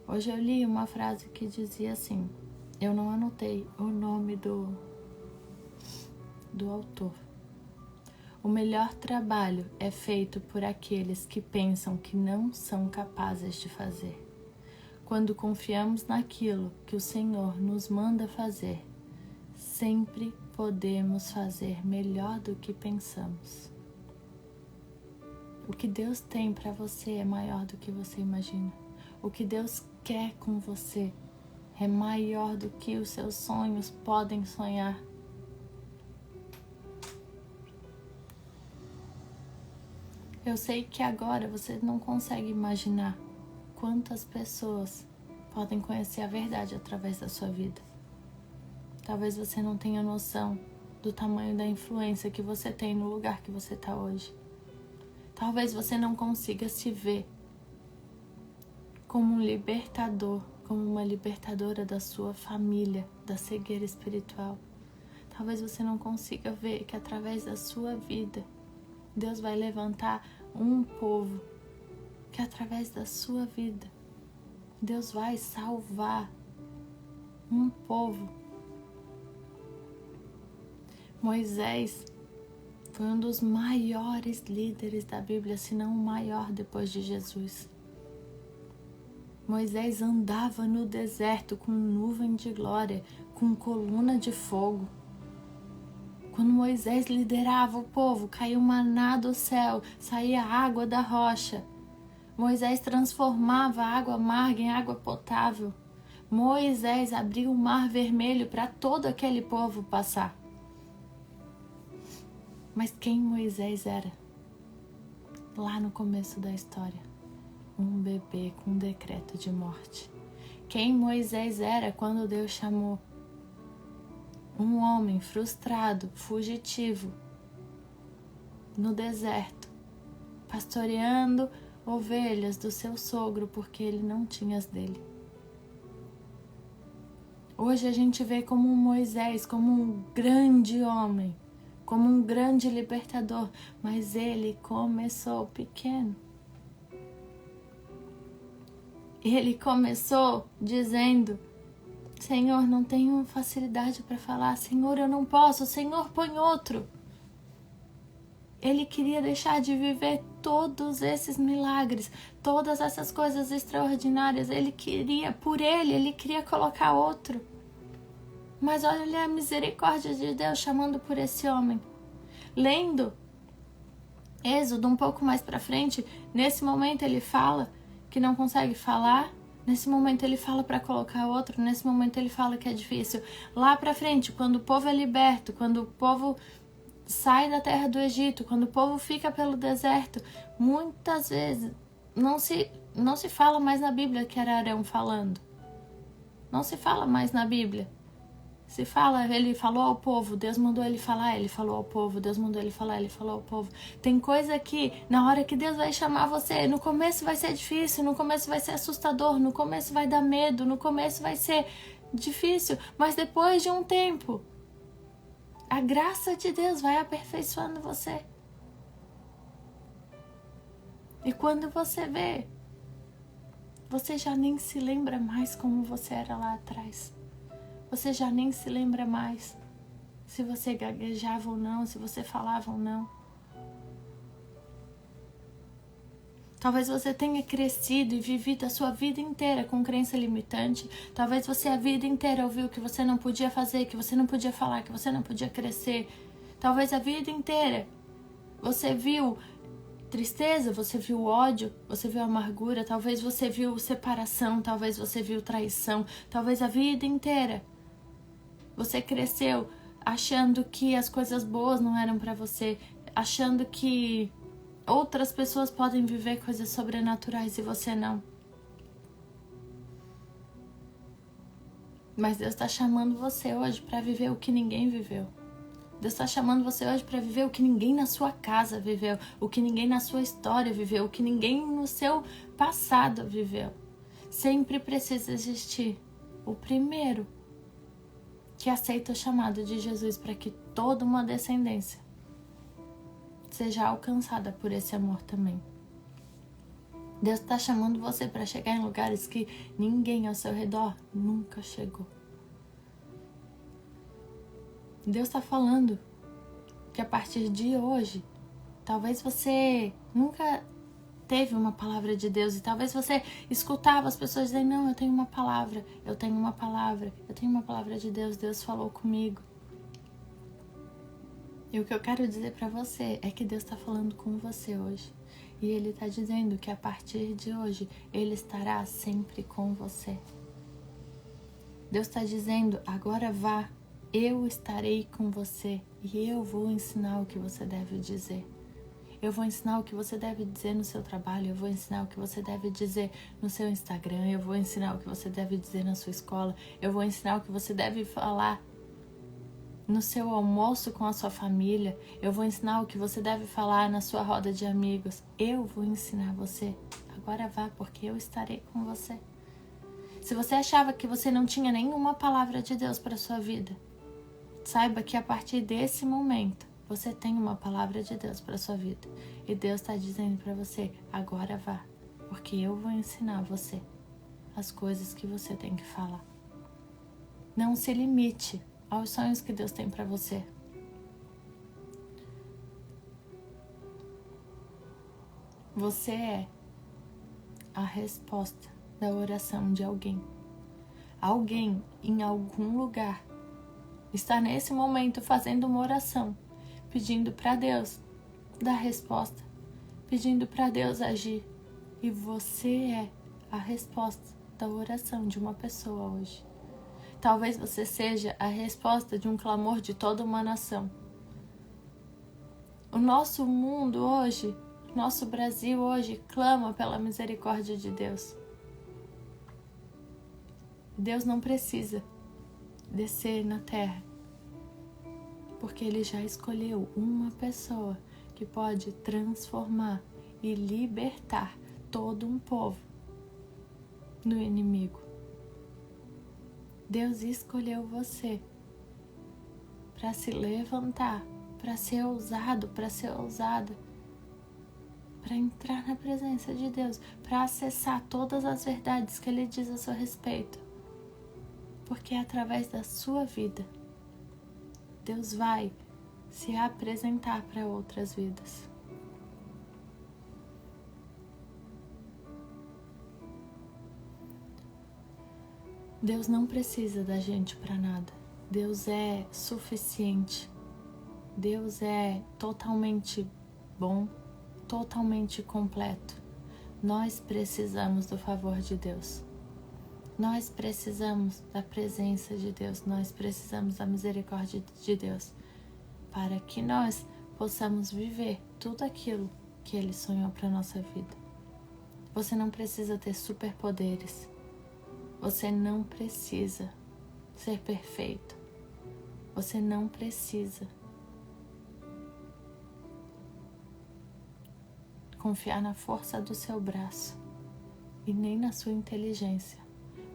Hoje eu li uma frase que dizia assim, eu não anotei o nome do autor. O melhor trabalho é feito por aqueles que pensam que não são capazes de fazer. Quando confiamos naquilo que o Senhor nos manda fazer, sempre podemos fazer melhor do que pensamos. O que Deus tem para você é maior do que você imagina. O que Deus quer com você é maior do que os seus sonhos podem sonhar. Eu sei que agora você não consegue imaginar quantas pessoas podem conhecer a verdade através da sua vida. Talvez você não tenha noção do tamanho da influência que você tem no lugar que você está hoje. Talvez você não consiga se ver como um libertador, como uma libertadora da sua família, da cegueira espiritual. Talvez você não consiga ver que através da sua vida, Deus vai levantar um povo, que através da sua vida, Deus vai salvar um povo. Moisés foi um dos maiores líderes da Bíblia, se não o maior depois de Jesus. Moisés andava no deserto com nuvem de glória, com coluna de fogo. Quando Moisés liderava o povo, caiu maná do céu, saía água da rocha. Moisés transformava a água amarga em água potável. Moisés abriu o mar vermelho para todo aquele povo passar. Mas quem Moisés era? Lá no começo da história, um bebê com um decreto de morte. quem Moisés era quando Deus chamou. Um homem frustrado, fugitivo, no deserto, pastoreando ovelhas do seu sogro porque ele não tinha as dele. Hoje a gente vê como um Moisés, como um grande homem, como um grande libertador, mas ele começou pequeno. Ele começou dizendo: Senhor, não tenho facilidade para falar. Senhor, eu não posso. Senhor, põe outro. Ele queria deixar de viver todos esses milagres, todas essas coisas extraordinárias. Ele queria, por ele queria colocar outro. Mas olha a misericórdia de Deus chamando por esse homem. Lendo Êxodo um pouco mais para frente, nesse momento ele fala que não consegue falar. Nesse momento ele fala para colocar outro, nesse momento ele fala que é difícil. Lá para frente, quando o povo é liberto, quando o povo sai da terra do Egito, quando o povo fica pelo deserto, muitas vezes não se fala mais na Bíblia que era Arão falando. Não se fala mais na Bíblia. Se fala, ele falou ao povo, Deus mandou ele falar, ele falou ao povo, Deus mandou ele falar, ele falou ao povo. Tem coisa que, na hora que Deus vai chamar você, no começo vai ser difícil, no começo vai ser assustador, no começo vai dar medo, no começo vai ser difícil, mas depois de um tempo, a graça de Deus vai aperfeiçoando você. E quando você vê, você já nem se lembra mais como você era lá atrás. Você já nem se lembra mais se você gaguejava ou não, se você falava ou não. Talvez você tenha crescido e vivido a sua vida inteira com crença limitante. Talvez você a vida inteira ouviu que você não podia fazer, que você não podia falar, que você não podia crescer. Talvez a vida inteira você viu tristeza, você viu ódio, você viu amargura, talvez você viu separação, talvez você viu traição, talvez a vida inteira você cresceu achando que as coisas boas não eram para você, achando que outras pessoas podem viver coisas sobrenaturais e você não. Mas Deus está chamando você hoje para viver o que ninguém viveu. Deus está chamando você hoje para viver o que ninguém na sua casa viveu, o que ninguém na sua história viveu, o que ninguém no seu passado viveu. Sempre precisa existir o primeiro que aceita o chamado de Jesus para que toda uma descendência seja alcançada por esse amor também. Deus está chamando você para chegar em lugares que ninguém ao seu redor nunca chegou. Deus está falando que a partir de hoje, talvez você nunca teve uma palavra de Deus e talvez você escutava as pessoas dizendo: não, eu tenho uma palavra, eu tenho uma palavra, eu tenho uma palavra de Deus, Deus falou comigo. E o que eu quero dizer para você é que Deus está falando com você hoje. E Ele está dizendo que a partir de hoje, Ele estará sempre com você. Deus está dizendo: agora vá, eu estarei com você e eu vou ensinar o que você deve dizer. Eu vou ensinar o que você deve dizer no seu trabalho, eu vou ensinar o que você deve dizer no seu Instagram, eu vou ensinar o que você deve dizer na sua escola, eu vou ensinar o que você deve falar no seu almoço com a sua família, eu vou ensinar o que você deve falar na sua roda de amigos. Eu vou ensinar você. Agora vá, porque eu estarei com você. Se você achava que você não tinha nenhuma palavra de Deus para a sua vida, saiba que a partir desse momento, você tem uma palavra de Deus para a sua vida. E Deus está dizendo para você: agora vá, porque eu vou ensinar você as coisas que você tem que falar. Não se limite aos sonhos que Deus tem para você. Você é a resposta da oração de alguém. Alguém em algum lugar está nesse momento fazendo uma oração, pedindo para Deus dar resposta, pedindo para Deus agir. E você é a resposta da oração de uma pessoa hoje. Talvez você seja a resposta de um clamor de toda uma nação. O nosso mundo hoje, nosso Brasil hoje, clama pela misericórdia de Deus. Deus não precisa descer na terra, porque Ele já escolheu uma pessoa que pode transformar e libertar todo um povo do inimigo. Deus escolheu você para se levantar, para ser ousado, para ser ousada, para entrar na presença de Deus, para acessar todas as verdades que Ele diz a seu respeito. Porque é através da sua vida, Deus vai se apresentar para outras vidas. Deus não precisa da gente para nada. Deus é suficiente. Deus é totalmente bom, totalmente completo. Nós precisamos do favor de Deus. Nós precisamos da presença de Deus. Nós precisamos da misericórdia de Deus para que nós possamos viver tudo aquilo que Ele sonhou para a nossa vida. Você não precisa ter superpoderes. Você não precisa ser perfeito. Você não precisa confiar na força do seu braço e nem na sua inteligência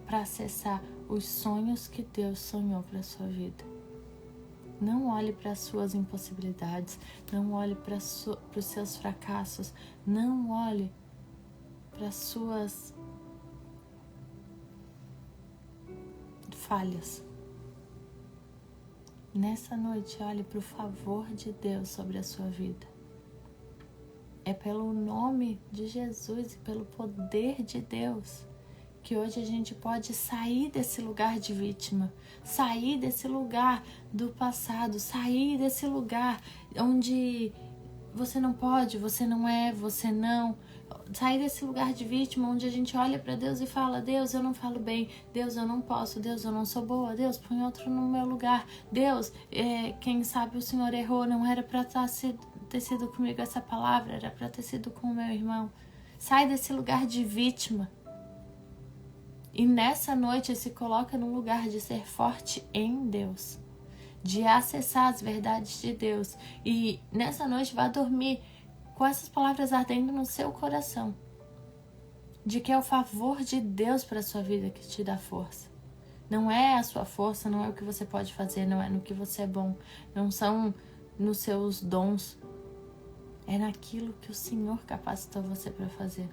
para acessar os sonhos que Deus sonhou para a sua vida. Não olhe para as suas impossibilidades, não olhe para os seus fracassos, não olhe para as suas falhas. Nessa noite, olhe para o favor de Deus sobre a sua vida. É pelo nome de Jesus e pelo poder de Deus que hoje a gente pode sair desse lugar de vítima, sair desse lugar do passado, sair desse lugar onde você não pode, você não é, você não... Sair desse lugar de vítima onde a gente olha para Deus e fala: Deus, eu não falo bem, Deus, eu não posso, Deus, eu não sou boa, Deus, põe outro no meu lugar, Deus, quem sabe o Senhor errou, não era para ter sido comigo essa palavra, era para ter sido com o meu irmão. Sai desse lugar de vítima e nessa noite se coloca no lugar de ser forte em Deus, de acessar as verdades de Deus, e nessa noite vá dormir com essas palavras ardendo no seu coração, de que é o favor de Deus para a sua vida que te dá força. Não é a sua força, não é o que você pode fazer, não é no que você é bom, não são nos seus dons, é naquilo que o Senhor capacitou você para fazer.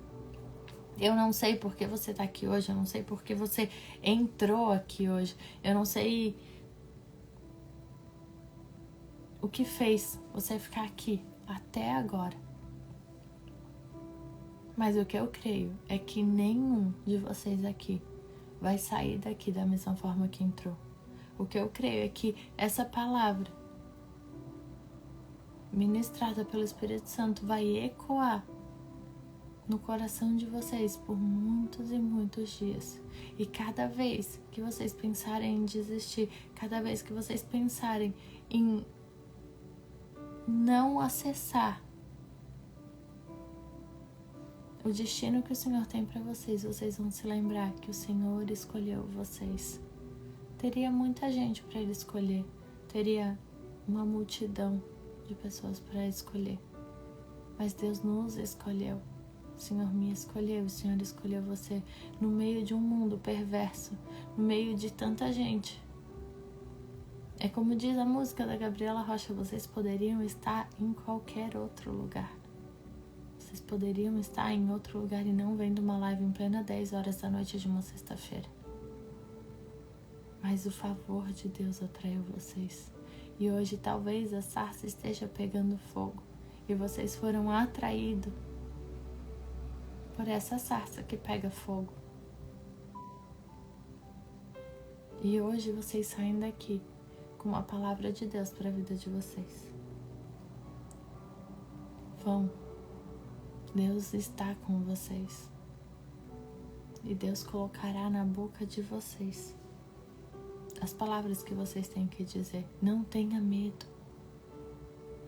Eu não sei por que você está aqui hoje, eu não sei por que você entrou aqui hoje, eu não sei o que fez você ficar aqui até agora. Mas o que eu creio é que nenhum de vocês aqui vai sair daqui da mesma forma que entrou. O que eu creio é que essa palavra ministrada pelo Espírito Santo vai ecoar no coração de vocês por muitos e muitos dias. E cada vez que vocês pensarem em desistir, cada vez que vocês pensarem em não acessar o destino que o Senhor tem para vocês, vocês vão se lembrar que o Senhor escolheu vocês. Teria muita gente para Ele escolher, teria uma multidão de pessoas para escolher, mas Deus nos escolheu. O Senhor me escolheu, o Senhor escolheu você no meio de um mundo perverso, no meio de tanta gente. É como diz a música da Gabriela Rocha: vocês poderiam estar em qualquer outro lugar. Vocês poderiam estar em outro lugar e não vendo uma live em plena 10 horas da noite de uma sexta-feira. Mas o favor de Deus atraiu vocês. E hoje talvez a sarça esteja pegando fogo. E vocês foram atraídos por essa sarça que pega fogo. E hoje vocês saem daqui com uma palavra de Deus para a vida de vocês. Vão. Deus está com vocês. E Deus colocará na boca de vocês as palavras que vocês têm que dizer. Não tenha medo.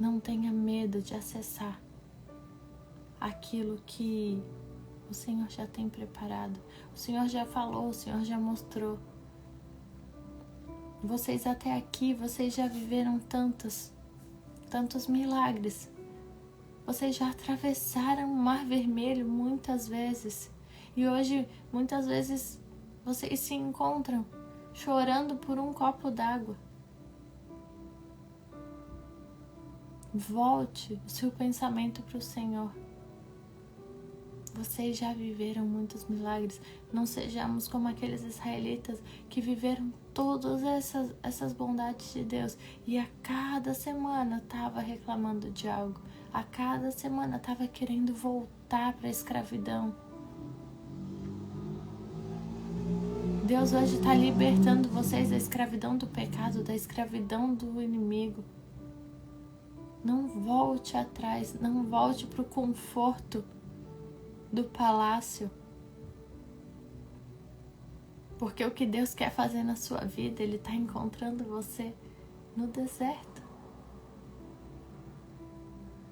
Não tenha medo de acessar aquilo que o Senhor já tem preparado. O Senhor já falou, o Senhor já mostrou. Vocês até aqui, vocês já viveram tantos milagres. Vocês já atravessaram o Mar Vermelho muitas vezes. E hoje, muitas vezes, vocês se encontram chorando por um copo d'água. Volte o seu pensamento para o Senhor. Vocês já viveram muitos milagres. Não sejamos como aqueles israelitas que viveram todas essas bondades de Deus e a cada semana estava reclamando de algo. A cada semana estava querendo voltar para a escravidão. Deus hoje está libertando vocês da escravidão do pecado, da escravidão do inimigo. Não volte atrás, não volte para o conforto do palácio. Porque o que Deus quer fazer na sua vida, Ele está encontrando você no deserto.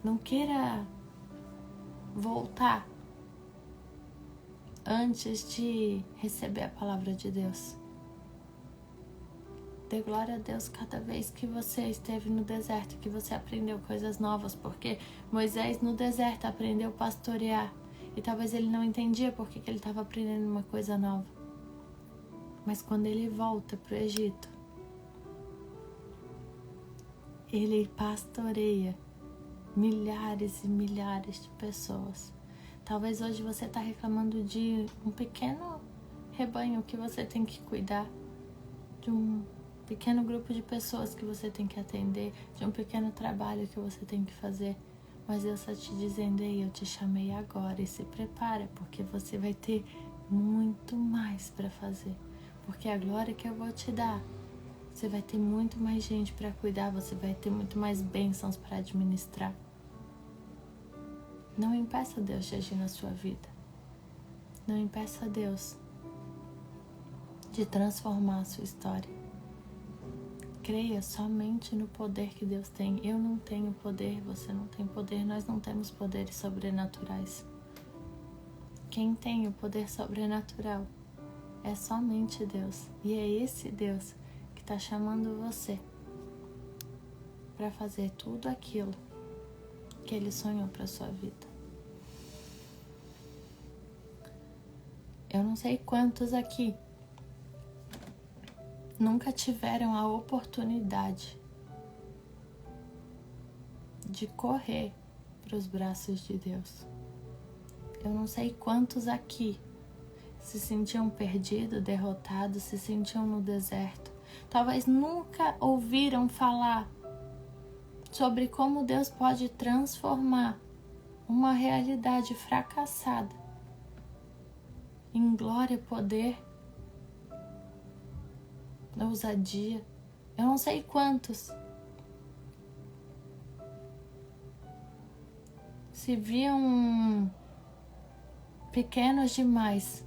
Não queira voltar antes de receber a palavra de Deus. Dê glória a Deus cada vez que você esteve no deserto, que você aprendeu coisas novas, porque Moisés no deserto aprendeu a pastorear e talvez ele não entendia porque que ele estava aprendendo uma coisa nova. Mas quando ele volta para o Egito, ele pastoreia milhares e milhares de pessoas. Talvez hoje você está reclamando de um pequeno rebanho que você tem que cuidar, de um pequeno grupo de pessoas que você tem que atender, de um pequeno trabalho que você tem que fazer. Mas Deus está te dizendo, ei, eu te chamei agora e se prepara, porque você vai ter muito mais para fazer. Porque a glória que eu vou te dar, você vai ter muito mais gente para cuidar, você vai ter muito mais bênçãos para administrar. Não impeça Deus de agir na sua vida. Não impeça Deus de transformar a sua história. Creia somente no poder que Deus tem. Eu não tenho poder, você não tem poder, nós não temos poderes sobrenaturais. Quem tem o poder sobrenatural é somente Deus. E é esse Deus que está chamando você para fazer tudo aquilo que Ele sonhou para sua vida. Eu não sei quantos aqui nunca tiveram a oportunidade de correr para os braços de Deus. Eu não sei quantos aqui se sentiam perdidos, derrotados, se sentiam no deserto. Talvez nunca ouviram falar sobre como Deus pode transformar uma realidade fracassada em glória, poder, ousadia. Eu não sei quantos se viam pequenos demais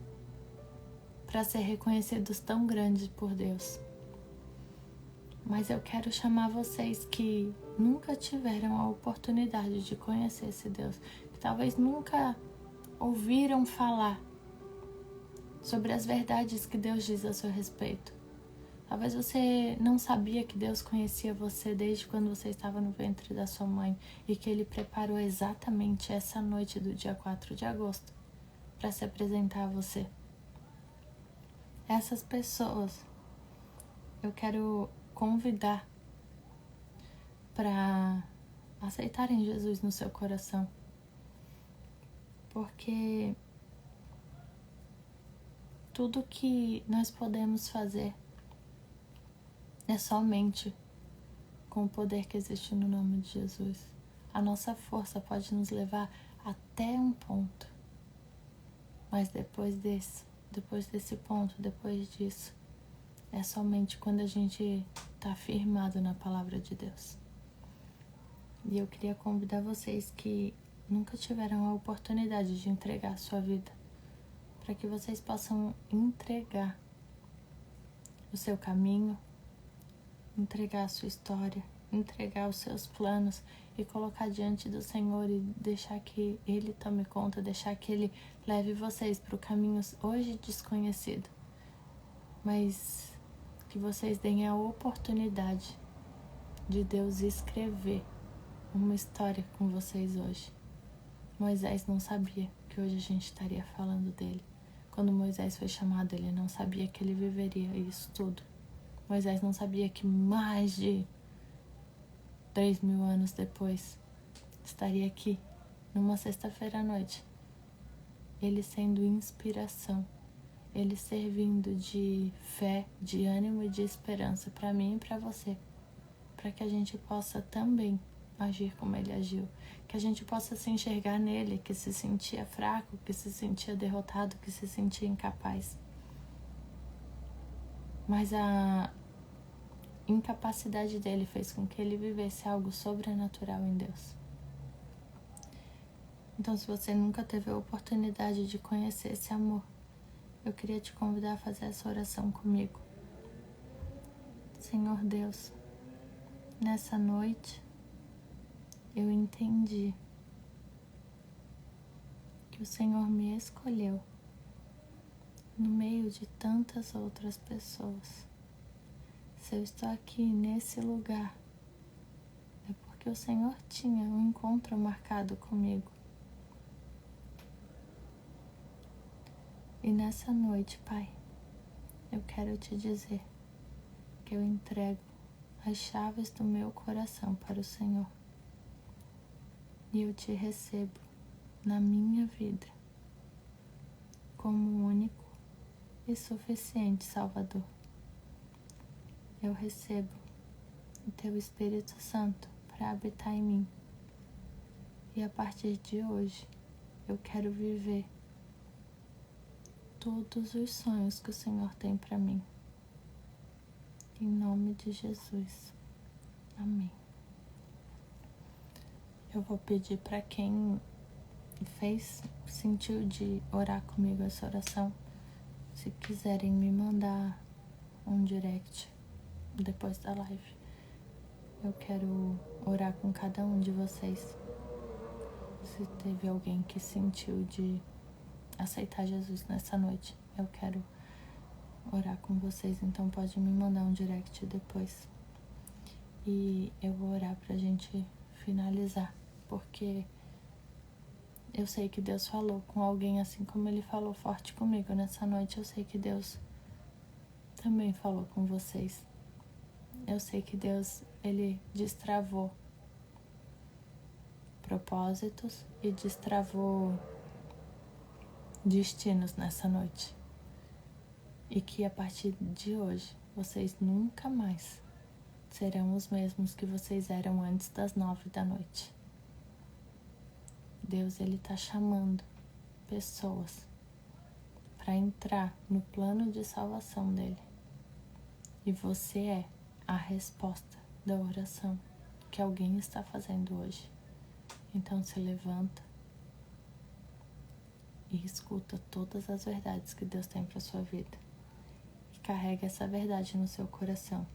para ser reconhecidos tão grandes por Deus. Mas eu quero chamar vocês que nunca tiveram a oportunidade de conhecer esse Deus, que talvez nunca ouviram falar sobre as verdades que Deus diz a seu respeito. Talvez você não sabia que Deus conhecia você desde quando você estava no ventre da sua mãe e que Ele preparou exatamente essa noite do dia 4 de agosto para se apresentar a você. Essas pessoas eu quero convidar para aceitarem Jesus no seu coração, porque tudo que nós podemos fazer é somente com o poder que existe no nome de Jesus. A nossa força pode nos levar até um ponto, mas depois desse ponto, depois disso, é somente quando a gente está firmado na palavra de Deus. E eu queria convidar vocês que nunca tiveram a oportunidade de entregar a sua vida, para que vocês possam entregar o seu caminho, entregar a sua história, entregar os seus planos e colocar diante do Senhor e deixar que Ele tome conta, deixar que Ele leve vocês para o caminho hoje desconhecido, mas que vocês deem a oportunidade de Deus escrever uma história com vocês hoje. Moisés não sabia que hoje a gente estaria falando dele. Quando Moisés foi chamado, ele não sabia que ele viveria isso tudo. Moisés não sabia que mais de 3.000 anos depois estaria aqui, numa sexta-feira à noite. Ele sendo inspiração, ele servindo de fé, de ânimo e de esperança para mim e para você, para que a gente possa também agir como ele agiu, que a gente possa se enxergar nele, que se sentia fraco, que se sentia derrotado, que se sentia incapaz. Mas a incapacidade dele fez com que ele vivesse algo sobrenatural em Deus. Então, se você nunca teve a oportunidade de conhecer esse amor, eu queria te convidar a fazer essa oração comigo. Senhor Deus, nessa noite eu entendi que o Senhor me escolheu no meio de tantas outras pessoas. Se eu estou aqui nesse lugar, é porque o Senhor tinha um encontro marcado comigo. E nessa noite, Pai, eu quero te dizer que eu entrego as chaves do meu coração para o Senhor. E eu te recebo na minha vida como único e suficiente Salvador. Eu recebo o Teu Espírito Santo para habitar em mim. E a partir de hoje, eu quero viver todos os sonhos que o Senhor tem para mim. Em nome de Jesus. Amém. Eu vou pedir para quem sentiu de orar comigo essa oração, se quiserem me mandar um direct depois da live. Eu quero orar com cada um de vocês. Se teve alguém que sentiu de aceitar Jesus nessa noite, eu quero orar com vocês, então pode me mandar um direct depois. E eu vou orar pra gente finalizar, porque eu sei que Deus falou com alguém assim como Ele falou forte comigo nessa noite. Eu sei que Deus também falou com vocês. Eu sei que Deus, Ele destravou propósitos e destravou destinos nessa noite. E que a partir de hoje, vocês nunca mais serão os mesmos que vocês eram antes das 9 da noite. Deus, Ele está chamando pessoas para entrar no plano de salvação dele. E você é a resposta da oração que alguém está fazendo hoje. Então se levanta e escuta todas as verdades que Deus tem para sua vida. E carrega essa verdade no seu coração.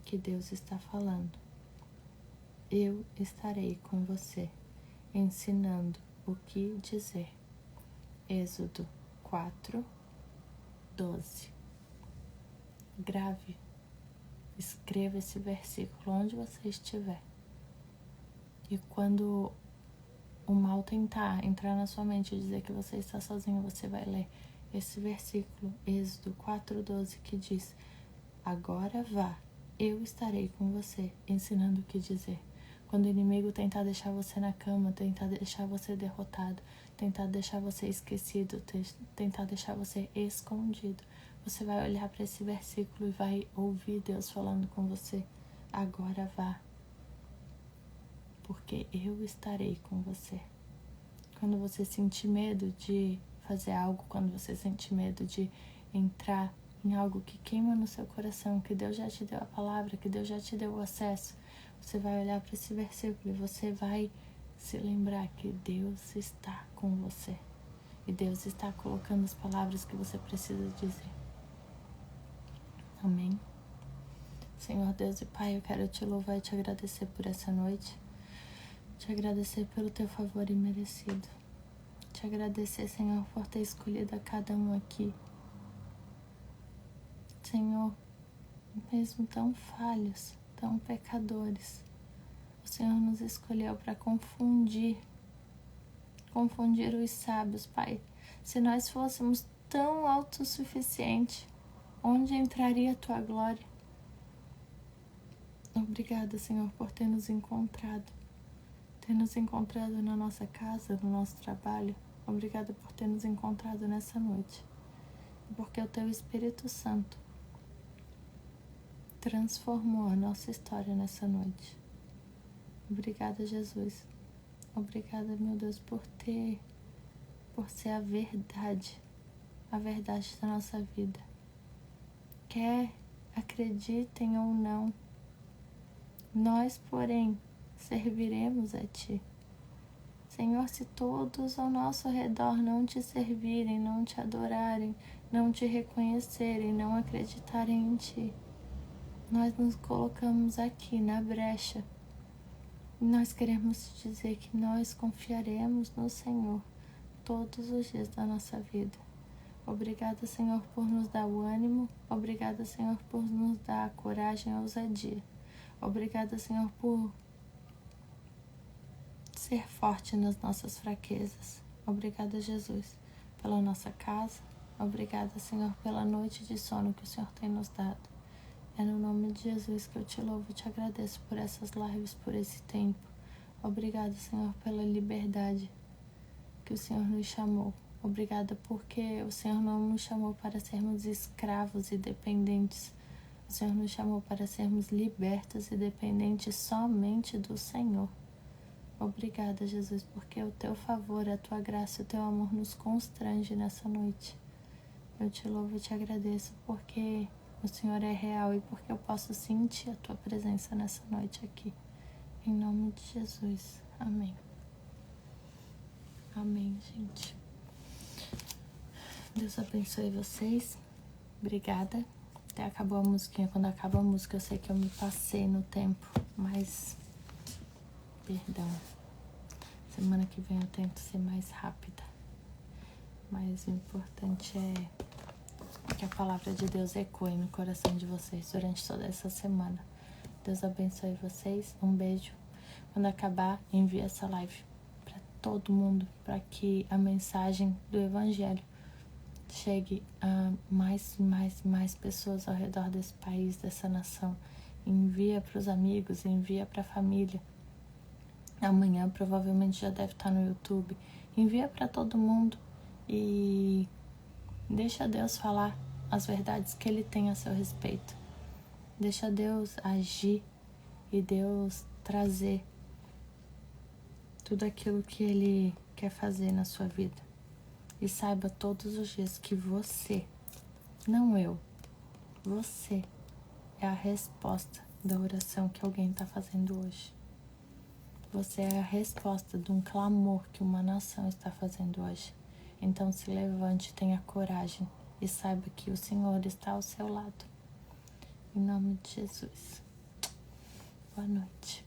Que Deus está falando. Eu estarei com você, ensinando o que dizer. Êxodo 4:12. Grave, escreva esse versículo onde você estiver. E quando o mal tentar entrar na sua mente e dizer que você está sozinho, você vai ler esse versículo, Êxodo 4:12, que diz: agora vá, eu estarei com você, ensinando o que dizer. Quando o inimigo tentar deixar você na cama, tentar deixar você derrotado, tentar deixar você esquecido, tentar deixar você escondido, você vai olhar para esse versículo e vai ouvir Deus falando com você: agora vá, porque eu estarei com você. Quando você sentir medo de fazer algo, quando você sentir medo de entrar em algo que queima no seu coração, que Deus já te deu a palavra, que Deus já te deu o acesso, você vai olhar para esse versículo e você vai se lembrar que Deus está com você. E Deus está colocando as palavras que você precisa dizer. Amém? Senhor Deus e Pai, eu quero te louvar e te agradecer por essa noite. Te agradecer pelo teu favor imerecido. Te agradecer, Senhor, por ter escolhido a cada um aqui Senhor, mesmo tão falhos, tão pecadores, o Senhor nos escolheu para confundir os sábios, Pai. Se nós fôssemos tão autossuficientes, onde entraria a Tua glória? Obrigada, Senhor, por ter nos encontrado na nossa casa, no nosso trabalho. Obrigada por ter nos encontrado nessa noite, porque o Teu Espírito Santo transformou a nossa história nessa noite. Obrigada, Jesus. Obrigada, meu Deus, por ser a verdade da nossa vida. Quer acreditem ou não, nós, porém, serviremos a Ti. Senhor, se todos ao nosso redor não Te servirem, não Te adorarem, não Te reconhecerem, não acreditarem em Ti, nós nos colocamos aqui na brecha. Nós queremos te dizer que nós confiaremos no Senhor todos os dias da nossa vida. Obrigada, Senhor, por nos dar o ânimo. Obrigada, Senhor, por nos dar a coragem e a ousadia. Obrigada, Senhor, por ser forte nas nossas fraquezas. Obrigada, Jesus, pela nossa casa. Obrigada, Senhor, pela noite de sono que o Senhor tem nos dado. É no nome de Jesus que eu te louvo e te agradeço por essas lives, por esse tempo. Obrigada, Senhor, pela liberdade que o Senhor nos chamou. Obrigada porque o Senhor não nos chamou para sermos escravos e dependentes. O Senhor nos chamou para sermos libertos e dependentes somente do Senhor. Obrigada, Jesus, porque o Teu favor, a Tua graça e o Teu amor nos constrange nessa noite. Eu te louvo e te agradeço porque o Senhor é real e porque eu posso sentir a Tua presença nessa noite aqui. Em nome de Jesus. Amém. Amém, gente. Deus abençoe vocês. Obrigada. Até acabou a musiquinha. Quando acaba a música eu sei que eu me passei no tempo, mas perdão. Semana que vem eu tento ser mais rápida. Mas o importante é que a palavra de Deus ecoe no coração de vocês durante toda essa semana. Deus abençoe vocês. Um beijo. Quando acabar, envie essa live para todo mundo, para que a mensagem do Evangelho chegue a mais pessoas ao redor desse país, dessa nação. Envia para os amigos, envia para a família. Amanhã provavelmente já deve estar no YouTube. Envia para todo mundo e deixa Deus falar as verdades que Ele tem a seu respeito. Deixa Deus agir e Deus trazer tudo aquilo que Ele quer fazer na sua vida. E saiba todos os dias que você, não eu, você é a resposta da oração que alguém está fazendo hoje. Você é a resposta de um clamor que uma nação está fazendo hoje. Então se levante, tenha coragem e saiba que o Senhor está ao seu lado. Em nome de Jesus. Boa noite.